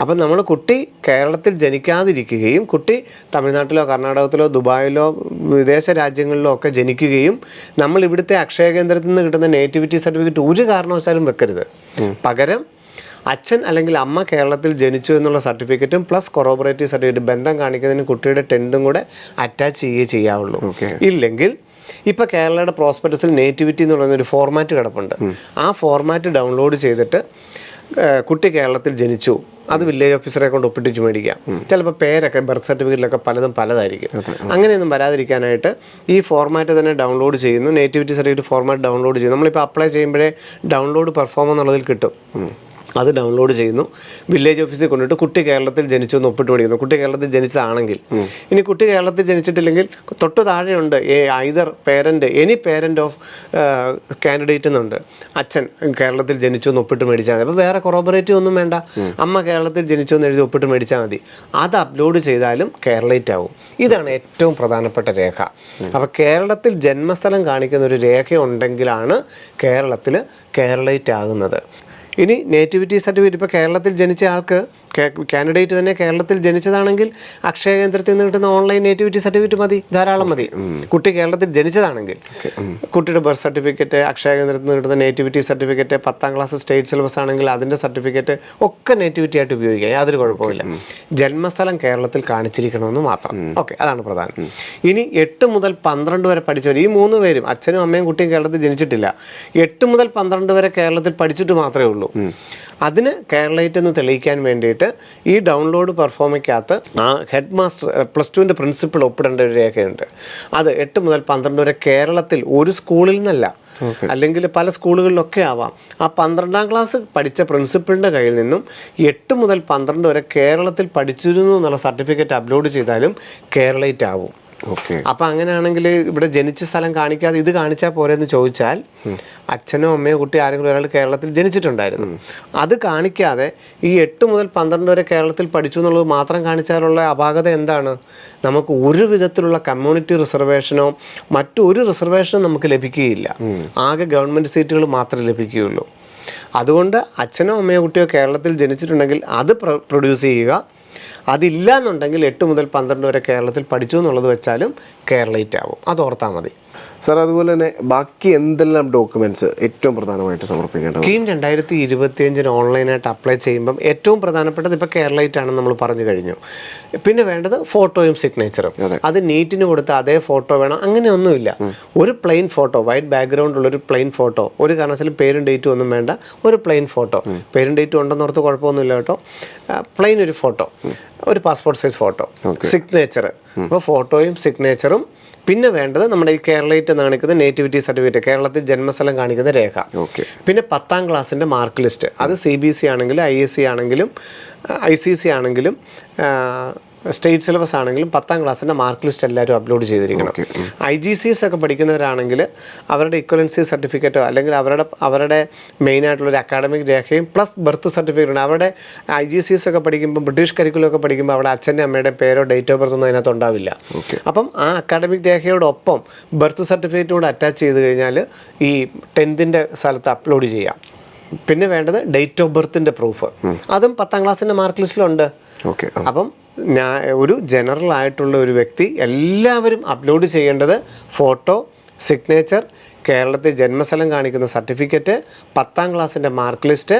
അപ്പം നമ്മൾ കുട്ടി കേരളത്തിൽ ജനിക്കാതിരിക്കുകയും കുട്ടി തമിഴ്നാട്ടിലോ കർണാടകത്തിലോ ദുബായിലോ വിദേശ രാജ്യങ്ങളിലോ ഒക്കെ ജനിക്കുകയും നമ്മൾ ഇവിടുത്തെ അക്ഷയ കേന്ദ്രത്തിൽ നിന്ന് കിട്ടുന്ന നേറ്റിവിറ്റി സർട്ടിഫിക്കറ്റ് ഒരു കാരണവശാലും വെക്കരുത്. പകരം അച്ഛൻ അല്ലെങ്കിൽ അമ്മ കേരളത്തിൽ ജനിച്ചു എന്നുള്ള സർട്ടിഫിക്കറ്റും പ്ലസ് കൊറോബറേറ്റീവ് സർട്ടിഫിക്കറ്റ്, ബന്ധം കാണിക്കുന്നതിന് കുട്ടിയുടെ 10th കൂടെ അറ്റാച്ച് ചെയ്യാവുള്ളൂ. ഇല്ലെങ്കിൽ ഇപ്പോൾ കേരളയുടെ പ്രോസ്പെക്ടസിൽ നേറ്റിവിറ്റി എന്ന് പറയുന്ന ഒരു ഫോർമാറ്റ് കിടപ്പുണ്ട്. ആ ഫോർമാറ്റ് ഡൗൺലോഡ് ചെയ്തിട്ട് കുട്ടി കേരളത്തിൽ ജനിച്ചു, അത് വില്ലേജ് ഓഫീസറെ കൊണ്ട് ഒപ്പിട്ടിച്ച് മേടിക്കാം. ചിലപ്പോൾ പേരൊക്കെ ബർത്ത് സർട്ടിഫിക്കറ്റിലൊക്കെ പലതായിരിക്കും. അങ്ങനെയൊന്നും വരാതിരിക്കാനായിട്ട് ഈ ഫോർമാറ്റ് തന്നെ ഡൗൺലോഡ് ചെയ്യുന്നു. നേറ്റിവിറ്റി സർട്ടിഫിക്കറ്റ് ഫോർമാറ്റ് ഡൗൺലോഡ് ചെയ്യുന്നു. നമ്മളിപ്പോൾ അപ്ലൈ ചെയ്യുമ്പോഴേ ഡൗൺലോഡ് പെർഫോം എന്നുള്ളതിൽ കിട്ടും. അത് ഡൗൺലോഡ് ചെയ്യുന്നു. വില്ലേജ് ഓഫീസിൽ കൊണ്ടിട്ട് കുട്ടി കേരളത്തിൽ ജനിച്ചു എന്ന് ഒപ്പിട്ട് മേടിക്കുന്നു. കുട്ടി കേരളത്തിൽ ജനിച്ചതാണെങ്കിൽ. ഇനി കുട്ടി കേരളത്തിൽ ജനിച്ചിട്ടില്ലെങ്കിൽ തൊട്ട് താഴെയുണ്ട് either parent, any parent of candidate എന്നുണ്ട്. അച്ഛൻ കേരളത്തിൽ ജനിച്ചു എന്ന് ഒപ്പിട്ട് മേടിച്ചാൽ മതി. അപ്പോൾ വേറെ കൊറോബറേറ്റീവ് ഒന്നും വേണ്ട. അമ്മ കേരളത്തിൽ ജനിച്ചു എന്ന് എഴുതി ഒപ്പിട്ട് മേടിച്ചാൽ മതി. അത് അപ്ലോഡ് ചെയ്താലും കേരളൈറ്റ് ആവും. ഇതാണ് ഏറ്റവും പ്രധാനപ്പെട്ട രേഖ. അപ്പോൾ കേരളത്തിൽ ജന്മസ്ഥലം കാണിക്കുന്ന ഒരു രേഖ ഉണ്ടെങ്കിലാണ് കേരളത്തിൽ കേരളൈറ്റ് ആകുന്നത്. ഇനി നേറ്റിവിറ്റി സർട്ടിഫിക്കറ്റ് ഇപ്പോൾ കേരളത്തിൽ ജനിച്ച ആൾക്ക്, കാൻഡിഡേറ്റ് തന്നെ കേരളത്തിൽ ജനിച്ചതാണെങ്കിൽ അക്ഷയ കേന്ദ്രത്തിൽ നിന്ന് കിട്ടുന്ന ഓൺലൈൻ നേറ്റിവിറ്റി സർട്ടിഫിക്കറ്റ് മതി, ധാരാളം മതി. കുട്ടി കേരളത്തിൽ ജനിച്ചതാണെങ്കിൽ കുട്ടിയുടെ ബർത്ത് സർട്ടിഫിക്കറ്റ്, അക്ഷയ കേന്ദ്രത്തിൽ നിന്ന് കിട്ടുന്ന nativity certificate, 10ാം class state syllabus ആണെങ്കിൽ അതിൻ്റെ സർട്ടിഫിക്കറ്റ് ഒക്കെ നേറ്റിവിറ്റി ആയിട്ട് ഉപയോഗിക്കാം. യാതൊരു കുഴപ്പമില്ല. ജന്മസ്ഥലം കേരളത്തിൽ കാണിച്ചിരിക്കണമെന്ന് മാത്രം. ഓക്കെ, അതാണ് പ്രധാനം. ഇനി 8 മുതൽ 12 വരെ പഠിച്ചവർ, ഈ 3 പേരും അച്ഛനും അമ്മയും കുട്ടിയും കേരളത്തിൽ ജനിച്ചിട്ടില്ല, 8 മുതൽ 12 വരെ കേരളത്തിൽ പഠിച്ചിട്ട് മാത്രമേ ഉള്ളൂ. അതിന് കേരളൈറ്റ് എന്ന് തെളിയിക്കാൻ വേണ്ടിയിട്ട് ഈ ഡൗൺലോഡ് പെർഫോമയ്ക്കകത്ത് ആ ഹെഡ് മാസ്റ്റർ +2ൻ്റെ പ്രിൻസിപ്പൾ ഒപ്പിടേണ്ട ഒരു രേഖയുണ്ട്. അത് 8 മുതൽ 12 വരെ കേരളത്തിൽ ഒരു സ്കൂളിൽ നിന്നല്ല, അല്ലെങ്കിൽ പല സ്കൂളുകളിലൊക്കെ ആവാം. ആ 12ാം ക്ലാസ് പഠിച്ച പ്രിൻസിപ്പളിൻ്റെ കയ്യിൽ നിന്നും 8 മുതൽ 12 വരെ കേരളത്തിൽ പഠിച്ചിരുന്നു എന്നുള്ള സർട്ടിഫിക്കറ്റ് അപ്ലോഡ് ചെയ്താലും കേരളൈറ്റ് ആവും. അപ്പം അങ്ങനെയാണെങ്കിൽ ഇവിടെ ജനിച്ച സ്ഥലം കാണിക്കാതെ ഇത് കാണിച്ചാൽ പോരെന്ന് ചോദിച്ചാൽ, അച്ഛനോ അമ്മയോ കുട്ടി ആരെങ്കിലും ഒരാൾ കേരളത്തിൽ ജനിച്ചിട്ടുണ്ടായിരുന്നു, അത് കാണിക്കാതെ ഈ 8 മുതൽ 12 വരെ കേരളത്തിൽ പഠിച്ചു എന്നുള്ളത് മാത്രം കാണിച്ചാലുള്ള അപാകത എന്താണ്? നമുക്ക് ഒരു വിധത്തിലുള്ള കമ്മ്യൂണിറ്റി റിസർവേഷനോ മറ്റൊരു റിസർവേഷനോ നമുക്ക് ലഭിക്കുകയില്ല. ആകെ ഗവൺമെൻറ് സീറ്റുകൾ മാത്രമേ ലഭിക്കുകയുള്ളൂ. അതുകൊണ്ട് അച്ഛനോ അമ്മയോ കുട്ടിയോ കേരളത്തിൽ ജനിച്ചിട്ടുണ്ടെങ്കിൽ അത് പ്രൊഡ്യൂസ് ചെയ്യുക. അതില്ല എന്നുണ്ടെങ്കിൽ 8 മുതൽ 12 വരെ കേരളത്തിൽ പഠിച്ചു എന്നുള്ളത് വെച്ചാലും കേരളൈറ്റ് ആവും. അത് ഓർത്താൽ മതി. സാർ, അതുപോലെ തന്നെ ബാക്കി എന്തെല്ലാം ഡോക്യുമെന്റ്സ് ഏറ്റവും പ്രധാനമായിട്ട് സമർപ്പിക്കേണ്ടത്? സ്കീം 2025 ഓൺലൈനായിട്ട് അപ്ലൈ ചെയ്യുമ്പം ഏറ്റവും പ്രധാനപ്പെട്ടത് ഇപ്പോൾ കേരളൈറ്റ് ആണെന്ന് നമ്മൾ പറഞ്ഞു കഴിഞ്ഞു. പിന്നെ വേണ്ടത് ഫോട്ടോയും സിഗ്നേച്ചറും. അത് നീറ്റിന് കൊടുത്ത അതേ ഫോട്ടോ വേണം, അങ്ങനെയൊന്നുമില്ല. ഒരു പ്ലെയിൻ ഫോട്ടോ, വൈറ്റ് ബാക്ക്ഗ്രൗണ്ട് ഉള്ളൊരു പ്ലെയിൻ ഫോട്ടോ, ഒരു കാരണവശാലും പേരും ഡേറ്റും ഒന്നും വേണ്ട, ഒരു പ്ലെയിൻ ഫോട്ടോ. പേരും ഡേറ്റും ഉണ്ടെന്നോർത്ത് കുഴപ്പമൊന്നുമില്ല കേട്ടോ. പ്ലെയിൻ ഒരു ഫോട്ടോ, ഒരു പാസ്പോർട്ട് സൈസ് ഫോട്ടോ, സിഗ്നേച്ചർ. അപ്പോൾ ഫോട്ടോയും സിഗ്നേച്ചറും. പിന്നെ വേണ്ടത് നമ്മുടെ ഈ കേരളൈറ്റ് കാണിക്കുന്ന നേറ്റിവിറ്റി സർട്ടിഫിക്കറ്റ്, കേരളത്തിൽ ജന്മസ്ഥലം കാണിക്കുന്ന രേഖ. പിന്നെ 10ാം ക്ലാസ്സിൻ്റെ മാർക്ക് ലിസ്റ്റ്. അത് CBSE ആണെങ്കിലും ISC ആണെങ്കിലും ICC ആണെങ്കിലും സ്റ്റേറ്റ് സിലബസ് ആണെങ്കിലും 10ാം ക്ലാസ്സിൻ്റെ മാർക്ക് ലിസ്റ്റ് എല്ലാവരും അപ്ലോഡ് ചെയ്തിരിക്കണം. IGCS ഒക്കെ പഠിക്കുന്നവരാണെങ്കിൽ അവരുടെ ഇക്വലൻസി സർട്ടിഫിക്കറ്റോ അല്ലെങ്കിൽ അവരുടെ മെയിനായിട്ടുള്ളൊരു അക്കാഡമിക് രേഖയും പ്ലസ് ബർത്ത് സർട്ടിഫിക്കറ്റ്. അവരുടെ IGCS ഒക്കെ പഠിക്കുമ്പോൾ, ബ്രിട്ടീഷ് കരിക്കുലം ഒക്കെ പഠിക്കുമ്പോൾ അവിടെ അച്ഛൻ്റെ അമ്മയുടെ പേരോ ഡേറ്റ് ഓഫ് ബർത്ത് ഒന്നും അതിനകത്ത് ഉണ്ടാവില്ല. അപ്പം ആ അക്കാഡമിക് രേഖയോടൊപ്പം ബർത്ത് സർട്ടിഫിക്കറ്റ് കൂടെ അറ്റാച്ച് ചെയ്ത് കഴിഞ്ഞാൽ ഈ 10th സ്ഥലത്ത് അപ്ലോഡ് ചെയ്യാം. പിന്നെ വേണ്ടത് ഡേറ്റ് ഓഫ് ബർത്തിൻ്റെ പ്രൂഫ്, അതും 10ാം ക്ലാസ്സിൻ്റെ മാർക്ക് ലിസ്റ്റിലുണ്ട്. അപ്പം ഒരു ജനറൽ ആയിട്ടുള്ള ഒരു വ്യക്തി എല്ലാവരും അപ്ലോഡ് ചെയ്യേണ്ടത് ഫോട്ടോ, സിഗ്നേച്ചർ, കേരളത്തിൽ ജന്മസ്ഥലം കാണിക്കുന്ന സർട്ടിഫിക്കറ്റ്, 10ാം ക്ലാസ്സിൻ്റെ മാർക്ക് ലിസ്റ്റ്,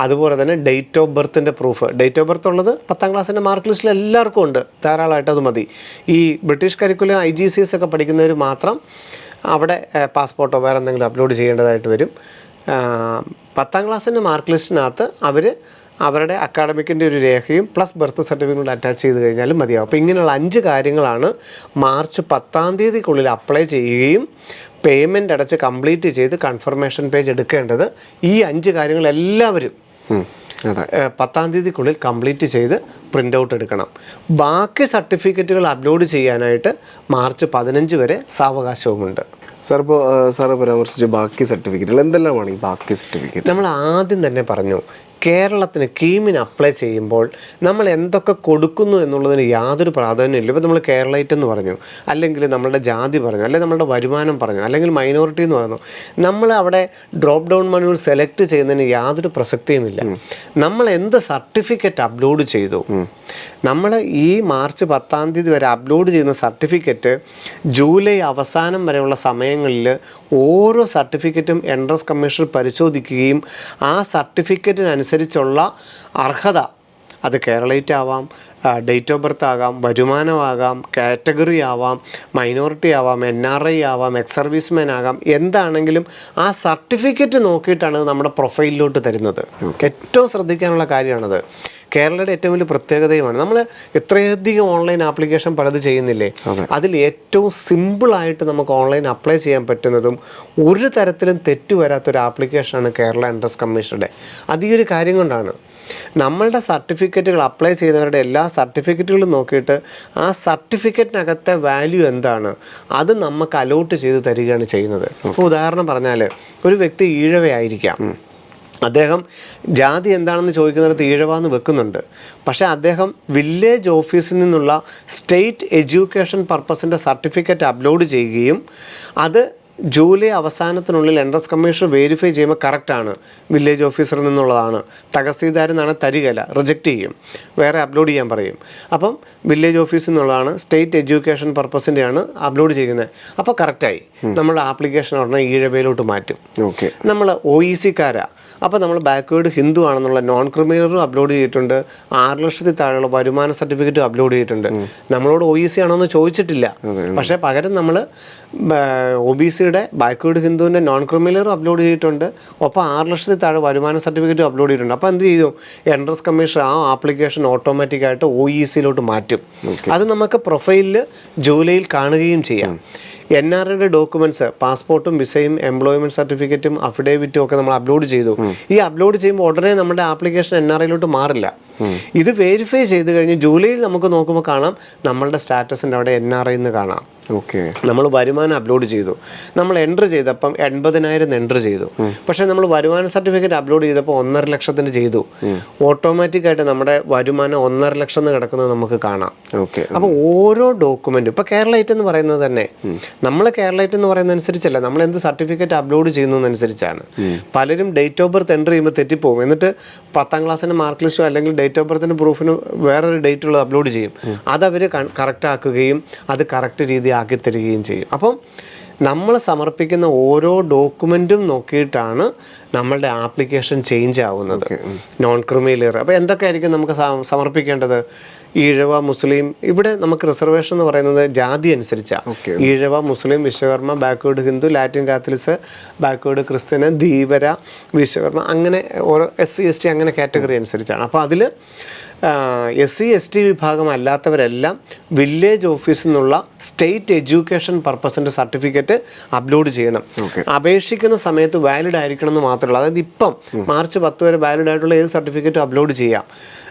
അതുപോലെ തന്നെ ഡേറ്റ് ഓഫ് ബർത്തിൻ്റെ പ്രൂഫ്. ഡേറ്റ് ഓഫ് ബർത്ത് ഉള്ളത് 10ാം ക്ലാസ്സിൻ്റെ മാർക്ക് ലിസ്റ്റിൽ എല്ലാവർക്കും ഉണ്ട്, ധാരാളമായിട്ട് അത് മതി. ഈ ബ്രിട്ടീഷ് കരിക്കുലം IGCS ഒക്കെ പഠിക്കുന്നവർ മാത്രം അവിടെ പാസ്പോർട്ടോ വേറെ എന്തെങ്കിലും അപ്ലോഡ് ചെയ്യേണ്ടതായിട്ട് വരും. 10ാം ക്ലാസ്സിൻ്റെ മാർക്ക് ലിസ്റ്റിനകത്ത് അവരുടെ അക്കാഡമിക്കിൻ്റെ ഒരു രേഖയും പ്ലസ് ബർത്ത് സർട്ടിഫിക്കറ്റ് അറ്റാച്ച് ചെയ്ത് കഴിഞ്ഞാലും മതിയാവും. അപ്പോൾ ഇങ്ങനെയുള്ള 5 കാര്യങ്ങളാണ് മാർച്ച് 10ാം തീയതിക്കുള്ളിൽ അപ്ലൈ ചെയ്യുകയും പേയ്മെൻറ്റ് അടച്ച് കംപ്ലീറ്റ് ചെയ്ത് കൺഫർമേഷൻ പേജ് എടുക്കേണ്ടത്. ഈ 5 കാര്യങ്ങൾ എല്ലാവരും 10ാം തീയതിക്കുള്ളിൽ കംപ്ലീറ്റ് ചെയ്ത് പ്രിൻ്റ് ഔട്ട് എടുക്കണം. ബാക്കി സർട്ടിഫിക്കറ്റുകൾ അപ്ലോഡ് ചെയ്യാനായിട്ട് മാർച്ച് 15 വരെ സാവകാശവുമുണ്ട്. സാർ, ഇപ്പോൾ സാറ് പരാമർശിച്ച ബാക്കി സർട്ടിഫിക്കറ്റുകൾ എന്തെല്ലാമാണ് ഈ ബാക്കി സർട്ടിഫിക്കറ്റ്? നമ്മൾ ആദ്യം തന്നെ പറഞ്ഞു, കേരളത്തിന് കീമിന് അപ്ലൈ ചെയ്യുമ്പോൾ നമ്മൾ എന്തൊക്കെ കൊടുക്കുന്നു എന്നുള്ളതിന് യാതൊരു പ്രാധാന്യമില്ല. ഇപ്പോൾ നമ്മൾ കേരളൈറ്റ് എന്ന് പറഞ്ഞു, അല്ലെങ്കിൽ നമ്മളുടെ ജാതി പറഞ്ഞു, അല്ലെങ്കിൽ നമ്മളുടെ വരുമാനം പറഞ്ഞു, അല്ലെങ്കിൽ മൈനോറിറ്റി എന്ന് പറഞ്ഞു, നമ്മൾ അവിടെ ഡ്രോപ്പ് ഡൗൺ മെനുവിൽ സെലക്ട് ചെയ്യുന്നതിന് യാതൊരു പ്രസക്തിയുമില്ല. നമ്മൾ എന്ത് സർട്ടിഫിക്കറ്റ് അപ്ലോഡ് ചെയ്തു, നമ്മൾ ഈ മാർച്ച് 10ാം തീയതി വരെ അപ്ലോഡ് ചെയ്യുന്ന സർട്ടിഫിക്കറ്റ് ജൂലൈ അവസാനം വരെയുള്ള സമയങ്ങളിൽ ഓരോ സർട്ടിഫിക്കറ്റും എൻട്രൻസ് കമ്മീഷണർ പരിശോധിക്കുകയും ആ സർട്ടിഫിക്കറ്റിനനുസരിച്ചുള്ള അർഹത, അത് കേരളൈറ്റ് ആവാം, ഡേറ്റ് ഓഫ് ബർത്ത് ആകാം, വരുമാനമാകാം, കാറ്റഗറി ആവാം, മൈനോറിറ്റി ആവാം, NRI ആവാം, എക്സ് സർവീസ്മാൻ ആകാം, എന്താണെങ്കിലും ആ സർട്ടിഫിക്കറ്റ് നോക്കിയിട്ടാണ് നമ്മുടെ പ്രൊഫൈലിലോട്ട് തരുന്നത്. ഏറ്റവും ശ്രദ്ധിക്കാനുള്ള കാര്യമാണത്. കേരളയുടെ ഏറ്റവും വലിയ പ്രത്യേകതയുമാണ്. നമ്മൾ എത്രയധികം ഓൺലൈൻ ആപ്ലിക്കേഷൻ പലത് ചെയ്യുന്നില്ലേ, അതിൽ ഏറ്റവും സിമ്പിളായിട്ട് നമുക്ക് ഓൺലൈൻ അപ്ലൈ ചെയ്യാൻ പറ്റുന്നതും ഒരു തരത്തിലും തെറ്റ് വരാത്തൊരു ആപ്ലിക്കേഷനാണ് കേരള എൻട്രൻസ് കമ്മീഷനുടെ. അത് ഈ ഒരു കാര്യം കൊണ്ടാണ്. നമ്മളുടെ സർട്ടിഫിക്കറ്റുകൾ അപ്ലൈ ചെയ്യുന്നവരുടെ എല്ലാ സർട്ടിഫിക്കറ്റുകളും നോക്കിയിട്ട് ആ സർട്ടിഫിക്കറ്റിനകത്തെ വാല്യൂ എന്താണ് അത് നമുക്ക് അലോട്ട് ചെയ്ത് തരികയാണ് ചെയ്യുന്നത്. അപ്പോൾ ഉദാഹരണം പറഞ്ഞാൽ ഒരു വ്യക്തി ഈഴവയായിരിക്കാം, അദ്ദേഹം ജാതി എന്താണെന്ന് ചോദിക്കുന്നിടത്ത് ഈഴവാന്ന് വെക്കുന്നുണ്ട്, പക്ഷേ അദ്ദേഹം വില്ലേജ് ഓഫീസിൽ നിന്നുള്ള സ്റ്റേറ്റ് എഡ്യൂക്കേഷൻ പർപ്പസിൻ്റെ സർട്ടിഫിക്കറ്റ് അപ്ലോഡ് ചെയ്യുകയും അത് ജൂലൈ അവസാനത്തിനുള്ളിൽ എൻട്രൻസ് കമ്മീഷൻ വെരിഫൈ ചെയ്യുമ്പോൾ കറക്റ്റാണ്, വില്ലേജ് ഓഫീസറിൽ നിന്നുള്ളതാണ്, തഹസീൽദാരിൽ നിന്നാണ്, തരികയില്ല, റിജക്റ്റ് ചെയ്യും, വേറെ അപ്ലോഡ് ചെയ്യാൻ പറയും. അപ്പം വില്ലേജ് ഓഫീസിൽ നിന്നുള്ളതാണ്, സ്റ്റേറ്റ് എഡ്യൂക്കേഷൻ പർപ്പസിൻ്റെയാണ് അപ്ലോഡ് ചെയ്യുന്നത്. അപ്പോൾ കറക്റ്റായി, നമ്മൾ ആപ്ലിക്കേഷൻ ഉടനെ ഈഴവയിലോട്ട് മാറ്റും. നമ്മൾ OEC-കാരാ, അപ്പോൾ നമ്മൾ ബാക്ക്വേർഡ് ഹിന്ദു ആണെന്നുള്ള നോൺ ക്രിമിനലും അപ്ലോഡ് ചെയ്തിട്ടുണ്ട്, 6 ലക്ഷത്തിൽ താഴെയുള്ള വരുമാന സർട്ടിഫിക്കറ്റും അപ്ലോഡ് ചെയ്തിട്ടുണ്ട്. നമ്മളോട് OEC ആണോ എന്ന് ചോദിച്ചിട്ടില്ല, പക്ഷേ പകരം നമ്മൾ OBC-യുടെ ബാക്ക്വേർഡ് ഹിന്ദുവിൻ്റെ നോൺ ക്രിമിനലും അപ്ലോഡ് ചെയ്തിട്ടുണ്ട്, ഒപ്പം 6 ലക്ഷത്തിൽ താഴെ വരുമാന സർട്ടിഫിക്കറ്റും അപ്ലോഡ് ചെയ്തിട്ടുണ്ട്. അപ്പോൾ എന്ത് ചെയ്തു, എൻട്രൻസ് കമ്മീഷൻ ആ ആപ്ലിക്കേഷൻ ഓട്ടോമാറ്റിക്കായിട്ട് OEC-യിലോട്ട് മാറ്റും. അത് നമുക്ക് പ്രൊഫൈലിൽ ജൂലൈയിൽ കാണുകയും ചെയ്യാം. NRIയുടെ ഡോക്യുമെൻറ്റ്സ്, പാസ്പോർട്ടും വിസയും എംപ്ലോയ്മെൻറ്റ് സർട്ടിഫിക്കറ്റും അഫിഡേവിറ്റും ഒക്കെ നമ്മൾ അപ്ലോഡ് ചെയ്തു. ഈ അപ്ലോഡ് ചെയ്യുമ്പോൾ ഉടനെ നമ്മുടെ ആപ്ലിക്കേഷൻ NRIയിലോട്ട് മാറില്ല. ഇത് വെരിഫൈ ചെയ്ത് കഴിഞ്ഞ് ജൂലൈയിൽ നമുക്ക് നോക്കുമ്പോൾ കാണാം നമ്മളുടെ സ്റ്റാറ്റസിൻ്റെ അവിടെ NRI എന്ന് കാണാം. നമ്മൾ വരുമാനം അപ്ലോഡ് ചെയ്തു, നമ്മൾ എൻ്റർ ചെയ്തപ്പം 80,000 എൻ്റർ ചെയ്തു, പക്ഷേ നമ്മൾ വരുമാന സർട്ടിഫിക്കറ്റ് അപ്ലോഡ് ചെയ്തപ്പോൾ 1.5 ലക്ഷത്തിന് ചെയ്തു. ഓട്ടോമാറ്റിക്കായിട്ട് നമ്മുടെ വരുമാനം 1.5 ലക്ഷം എന്ന് കിടക്കുന്നത് നമുക്ക് കാണാം. അപ്പോൾ ഓരോ ഡോക്യുമെൻറ്റും ഇപ്പോൾ കേരളൈറ്റ് എന്ന് പറയുന്നത് തന്നെ നമ്മൾ കേരളൈറ്റ് എന്ന് പറയുന്ന അനുസരിച്ചല്ല, നമ്മൾ എന്ത് സർട്ടിഫിക്കറ്റ് അപ്ലോഡ് ചെയ്യുന്നതനുസരിച്ചാണ്. പലരും ഡേറ്റ് ഓഫ് ബർത്ത് എൻ്റർ ചെയ്യുമ്പോൾ തെറ്റിപ്പോകും, എന്നിട്ട് 10ാം ക്ലാസ്സിൻ്റെ മാർക്ക് ലിസ്റ്റോ അല്ലെങ്കിൽ ഡേറ്റ് ഓഫ് ബർത്തിൻ്റെ പ്രൂഫിന് വേറൊരു ഡേറ്റുള്ളത് അപ്ലോഡ് ചെയ്യും. അതവർ കറക്റ്റ് ആക്കുകയും അത് കറക്റ്റ് രീതി ആക്കി തരികയും ചെയ്യും. അപ്പം നമ്മൾ സമർപ്പിക്കുന്ന ഓരോ ഡോക്യുമെൻറ്റും നോക്കിയിട്ടാണ് നമ്മളുടെ ആപ്ലിക്കേഷൻ ചേഞ്ച് ആവുന്നത്. Non criminal. അപ്പോൾ എന്തൊക്കെയായിരിക്കും നമുക്ക് സമർപ്പിക്കേണ്ടത്? ഈഴവ, മുസ്ലിം. ഇവിടെ നമുക്ക് റിസർവേഷൻ എന്ന് പറയുന്നത് ജാതി അനുസരിച്ചാണ്. ഈഴവ, മുസ്ലിം, Vishwakarma, backward Hindu, Latin Catholics, backward Christian, Dheevara, Vishwakarma, അങ്ങനെ ഓരോ SC ST അങ്ങനെ കാറ്റഗറി അനുസരിച്ചാണ്. അപ്പോൾ അതിൽ SC ST വിഭാഗം അല്ലാത്തവരെല്ലാം വില്ലേജ് ഓഫീസിൽ നിന്നുള്ള സ്റ്റേറ്റ് എഡ്യൂക്കേഷൻ പർപ്പസിൻ്റെ സർട്ടിഫിക്കറ്റ് അപ്ലോഡ് ചെയ്യണം. അപേക്ഷിക്കുന്ന സമയത്ത് വാലിഡ് ആയിരിക്കണം എന്ന് മാത്രമല്ല, അതായത് ഇപ്പം മാർച്ച് 10 വരെ വാലിഡ് ആയിട്ടുള്ള ഏത് സർട്ടിഫിക്കറ്റും അപ്ലോഡ് ചെയ്യാം,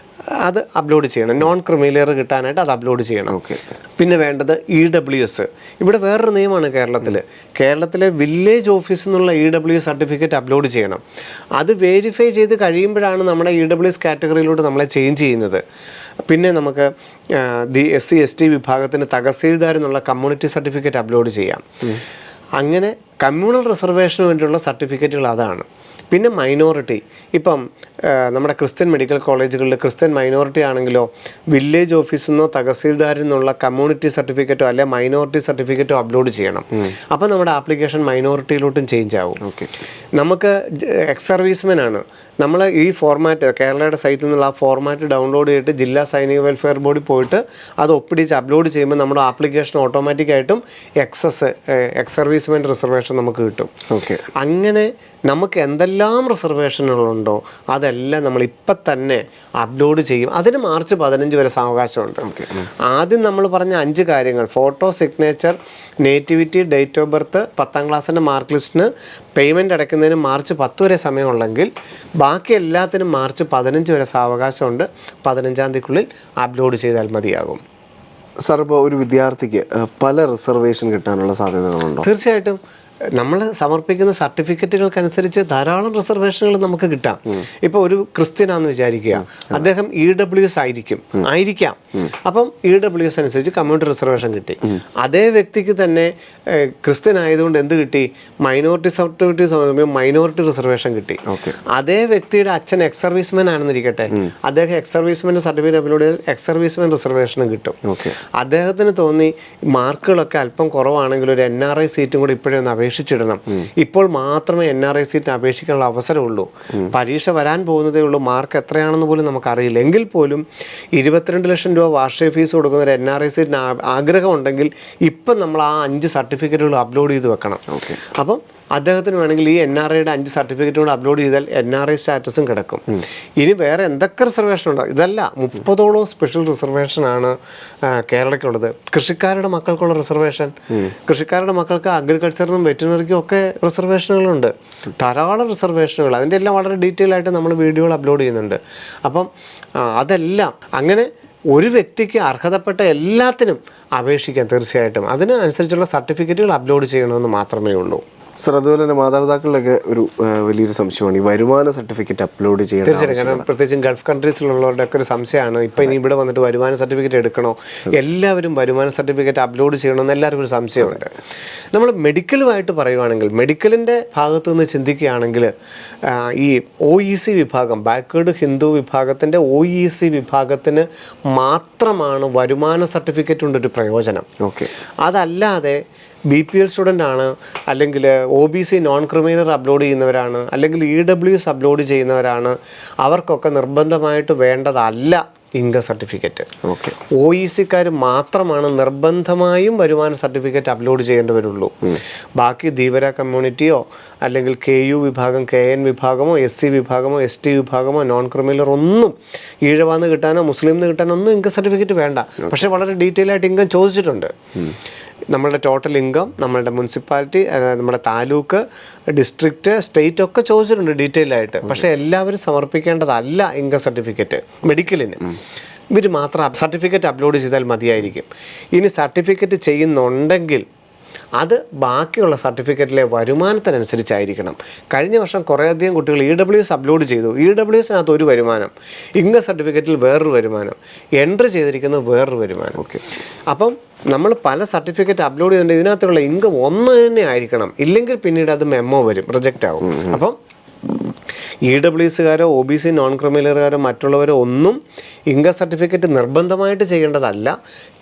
അത് അപ്ലോഡ് ചെയ്യണം. നോൺ ക്രിമിനൽ കിട്ടാനായിട്ട് അത് അപ്ലോഡ് ചെയ്യണം. പിന്നെ വേണ്ടത് EWS. ഇവിടെ വേറൊരു നിയമമാണ് കേരളത്തിലെ വില്ലേജ് ഓഫീസിൽ നിന്നുള്ള EWS സർട്ടിഫിക്കറ്റ് അപ്ലോഡ് ചെയ്യണം. അത് വെരിഫൈ ചെയ്ത് കഴിയുമ്പോഴാണ് നമ്മുടെ EWS കാറ്റഗറിയിലോട്ട് നമ്മളെ ചേഞ്ച് ചെയ്യുന്നത്. പിന്നെ നമുക്ക് SC ST വിഭാഗത്തിന് തഹസീൽദാർ എന്നുള്ള കമ്മ്യൂണിറ്റി സർട്ടിഫിക്കറ്റ് അപ്ലോഡ് ചെയ്യാം. അങ്ങനെ കമ്മ്യൂണൽ റിസർവേഷന് വേണ്ടിയുള്ള സർട്ടിഫിക്കറ്റുകൾ അതാണ്. പിന്നെ മൈനോറിറ്റി, ഇപ്പം നമ്മുടെ ക്രിസ്ത്യൻ മെഡിക്കൽ കോളേജുകളിൽ ക്രിസ്ത്യൻ മൈനോറിറ്റി ആണെങ്കിലോ വില്ലേജ് ഓഫീസിൽ നിന്നോ തഹസീൽദാരിൽ നിന്നുള്ള കമ്മ്യൂണിറ്റി സർട്ടിഫിക്കറ്റോ അല്ലെ മൈനോറിറ്റി സർട്ടിഫിക്കറ്റോ അപ്ലോഡ് ചെയ്യണം. അപ്പോൾ നമ്മുടെ ആപ്ലിക്കേഷൻ മൈനോറിറ്റിയിലോട്ടും ചേഞ്ച് ആവും. നമുക്ക് എക്സ് സർവീസ്മെൻ ആണ്, നമ്മൾ ഈ ഫോർമാറ്റ് കേരളയുടെ സൈറ്റിൽ നിന്നുള്ള ആ ഫോർമാറ്റ് ഡൗൺലോഡ് ചെയ്തിട്ട് ജില്ലാ സൈനിക വെൽഫെയർ ബോർഡിൽ പോയിട്ട് അത് ഒപ്പിടിച്ച് അപ്ലോഡ് ചെയ്യുമ്പോൾ നമ്മുടെ ആപ്ലിക്കേഷൻ ഓട്ടോമാറ്റിക്കായിട്ടും എക്സ് സർവീസ്മെൻ റിസർവേഷൻ നമുക്ക് കിട്ടും. അങ്ങനെ നമുക്ക് എന്തെല്ലാം റിസർവേഷനുകളുണ്ടോ അതെല്ലാം നമ്മൾ ഇപ്പം തന്നെ അപ്ലോഡ് ചെയ്യും. അതിന് മാർച്ച് 15 വരെ സാവകാശമുണ്ട്. ആദ്യം നമ്മൾ പറഞ്ഞ 5 കാര്യങ്ങൾ, photo, signature, nativity, date of birth, 10ാം ക്ലാസ്സിൻ്റെ മാർക്ക് ലിസ്റ്റിന് പേയ്മെൻറ്റ് അടയ്ക്കുന്നതിന് മാർച്ച് 10 വരെ സമയമുള്ളെങ്കിൽ ബാക്കി എല്ലാത്തിനും മാർച്ച് 15 വരെ സാവകാശമുണ്ട്. 15-ാം തീയതിക്കുള്ളിൽ അപ്ലോഡ് ചെയ്താൽ മതിയാകും. സാർ, ഇപ്പോൾ ഒരു വിദ്യാർത്ഥിക്ക് പല റിസർവേഷൻ കിട്ടാനുള്ള സാധ്യതകളുണ്ടോ? തീർച്ചയായിട്ടും. നമ്മൾ സമർപ്പിക്കുന്ന സർട്ടിഫിക്കറ്റുകൾക്കനുസരിച്ച് ധാരാളം റിസർവേഷനുകൾ നമുക്ക് കിട്ടാം. ഇപ്പോൾ ഒരു ക്രിസ്ത്യനാണെന്ന് വിചാരിക്കുക, അദ്ദേഹം EWS ആയിരിക്കാം. അപ്പം EWS അനുസരിച്ച് കമ്മ്യൂണിറ്റി റിസർവേഷൻ കിട്ടി. അതേ വ്യക്തിക്ക് തന്നെ ക്രിസ്ത്യൻ ആയതുകൊണ്ട് എന്ത് കിട്ടി? മൈനോറിറ്റി സർട്ടിഫിക്കറ്റ് സമർപ്പിക്കുമ്പോൾ മൈനോറിറ്റി റിസർവേഷൻ കിട്ടി. അതേ വ്യക്തിയുടെ അച്ഛൻ എക്സ് സർവീസ്മെൻ ആണെന്നിരിക്കട്ടെ, അദ്ദേഹം എക്സ് സർവീസ്മെൻ്റെ സർട്ടിഫിക്കറ്റ് അപ്ലോഡ് ചെയ്താൽ എക്സ് സർവീസ്മെൻ റിസർവേഷനും കിട്ടും. അദ്ദേഹത്തിന് തോന്നി മാർക്കുകളൊക്കെ അല്പം കുറവാണെങ്കിൽ ഒരു NRI സീറ്റും കൂടി ഇപ്പോഴേ ഒന്ന് അപേക്ഷിച്ചിടണം. ഇപ്പോൾ മാത്രമേ NRI സീറ്റിന് അപേക്ഷിക്കാനുള്ള അവസരമുള്ളൂ. പരീക്ഷ വരാൻ പോകുന്നതേ ഉള്ളൂ. മാർക്ക് എത്രയാണെന്ന് പോലും നമുക്കറിയില്ല. എങ്കിൽ പോലും 22 ലക്ഷം രൂപ വാർഷിക ഫീസ് കൊടുക്കുന്ന ഒരു NRI സീറ്റിന് ആഗ്രഹമുണ്ടെങ്കിൽ ഇപ്പം നമ്മൾ ആ 5 സർട്ടിഫിക്കറ്റുകൾ അപ്ലോഡ് ചെയ്ത് വെക്കണം. അപ്പം അദ്ദേഹത്തിന് വേണമെങ്കിൽ ഈ NRIയുടെ 5 സർട്ടിഫിക്കറ്റ് കൂടെ അപ്ലോഡ് ചെയ്താൽ NRI സ്റ്റാറ്റസും കിടക്കും. ഇനി വേറെ എന്തൊക്കെ റിസർവേഷൻ ഉണ്ടോ, ഇതല്ല 30ഓളം സ്പെഷ്യൽ റിസർവേഷനാണ് കേരളയ്ക്കുള്ളത്. കൃഷിക്കാരുടെ മക്കൾക്കുള്ള റിസർവേഷൻ, കൃഷിക്കാരുടെ മക്കൾക്ക് അഗ്രികൾച്ചറിനും വെറ്റിനറിക്കും ഒക്കെ റിസർവേഷനുകളുണ്ട്, ധാരാളം റിസർവേഷനുകൾ. അതിൻ്റെ എല്ലാം വളരെ ഡീറ്റെയിൽ ആയിട്ട് നമ്മൾ വീഡിയോകൾ അപ്ലോഡ് ചെയ്യുന്നുണ്ട്. അപ്പം അതെല്ലാം അങ്ങനെ ഒരു വ്യക്തിക്ക് അർഹതപ്പെട്ട എല്ലാത്തിനും അപേക്ഷിക്കാം. തീർച്ചയായിട്ടും അതിന് അനുസരിച്ചുള്ള സർട്ടിഫിക്കറ്റുകൾ അപ്ലോഡ് ചെയ്യണമെന്ന് മാത്രമേ ഉള്ളൂ. സർ, അതുപോലെ തന്നെ മാതാപിതാക്കളുടെയൊക്കെ ഒരു വലിയൊരു സംശയമാണ് ഈ വരുമാന സർട്ടിഫിക്കറ്റ് അപ്ലോഡ് ചെയ്യണം. തീർച്ചയായിട്ടും, കാരണം പ്രത്യേകിച്ചും ഗൾഫ് കൺട്രീസിലുള്ളവരുടെ ഒക്കെ ഒരു സംശയമാണ്, ഇപ്പം ഇനി ഇവിടെ വന്നിട്ട് വരുമാന സർട്ടിഫിക്കറ്റ് എടുക്കണോ, എല്ലാവരും വരുമാന സർട്ടിഫിക്കറ്റ് അപ്ലോഡ് ചെയ്യണമെന്ന് എല്ലാവർക്കും ഒരു സംശയമുണ്ട്. നമ്മൾ മെഡിക്കലുമായിട്ട് പറയുവാണെങ്കിൽ, മെഡിക്കലിൻ്റെ ഭാഗത്തു നിന്ന് ചിന്തിക്കുകയാണെങ്കിൽ ഈ OEC വിഭാഗം, ബാക്ക്വേർഡ് ഹിന്ദു വിഭാഗത്തിൻ്റെ OEC വിഭാഗത്തിന് മാത്രമാണ് വരുമാന സർട്ടിഫിക്കറ്റ് കൊണ്ടൊരു പ്രയോജനം. അതല്ലാതെ BPL സ്റ്റുഡൻ്റ് ആണ്, അല്ലെങ്കിൽ OBC നോൺ ക്രിമിനൽ അപ്ലോഡ് ചെയ്യുന്നവരാണ്, അല്ലെങ്കിൽ EWS അപ്ലോഡ് ചെയ്യുന്നവരാണ്, അവർക്കൊക്കെ നിർബന്ധമായിട്ട് വേണ്ടതല്ല ഇൻകം സർട്ടിഫിക്കറ്റ്. OECക്കാർ മാത്രമാണ് നിർബന്ധമായും വരുമാന സർട്ടിഫിക്കറ്റ് അപ്ലോഡ് ചെയ്യേണ്ടവരുള്ളൂ. ബാക്കി ധീവര കമ്മ്യൂണിറ്റിയോ അല്ലെങ്കിൽ KU വിഭാഗം, KN വിഭാഗമോ, SC വിഭാഗമോ, ST വിഭാഗമോ, നോൺ ക്രിമിനൽ ഒന്നും, ഈഴവാന്ന് കിട്ടാനോ മുസ്ലിംന്ന് കിട്ടാനോ ഒന്നും ഇൻകം സർട്ടിഫിക്കറ്റ് വേണ്ട. പക്ഷേ വളരെ ഡീറ്റെയിൽ ആയിട്ട് ഇൻകം ചോദിച്ചിട്ടുണ്ട്. നമ്മളുടെ ടോട്ടൽ ഇൻകം, നമ്മളുടെ മുനിസിപ്പാലിറ്റി, നമ്മുടെ താലൂക്ക്, ഡിസ്ട്രിക്റ്റ്, സ്റ്റേറ്റ് ഒക്കെ ചോദിച്ചിട്ടുണ്ട് ഡീറ്റെയിൽ ആയിട്ട്. പക്ഷേ എല്ലാവരും സമർപ്പിക്കേണ്ടതല്ല ഇൻകം സർട്ടിഫിക്കറ്റ് മെഡിക്കലിന്. ഇവർ മാത്രം സർട്ടിഫിക്കറ്റ് അപ്ലോഡ് ചെയ്താൽ മതിയായിരിക്കും. ഇനി സർട്ടിഫിക്കറ്റ് ചെയ്യുന്നുണ്ടെങ്കിൽ അത് ബാക്കിയുള്ള സർട്ടിഫിക്കറ്റിലെ വരുമാനത്തിനനുസരിച്ചായിരിക്കണം. കഴിഞ്ഞ വർഷം കുറേയധികം കുട്ടികൾ EWS അപ്ലോഡ് ചെയ്തു. EWSനകത്ത് ഒരു വരുമാനം, ഇൻകം സർട്ടിഫിക്കറ്റിൽ വേറൊരു വരുമാനം, എൻട്രി ചെയ്തിരിക്കുന്നത് വേറൊരു വരുമാനം. അപ്പം നമ്മൾ പല സർട്ടിഫിക്കറ്റ് അപ്ലോഡ് ചെയ്തിട്ടുണ്ട്, ഇതിനകത്തുള്ള ഇൻകം ഒന്ന് തന്നെ ആയിരിക്കണം. ഇല്ലെങ്കിൽ പിന്നീട് അത് മെമ്മോ വരും, റിജക്റ്റ് ആവും. അപ്പം EWSകാരോ OBC നോൺ ക്രിമിനലുകാരോ മറ്റുള്ളവരോ ഒന്നും ഇൻകം സർട്ടിഫിക്കറ്റ് നിർബന്ധമായിട്ട് ചെയ്യേണ്ടതല്ല.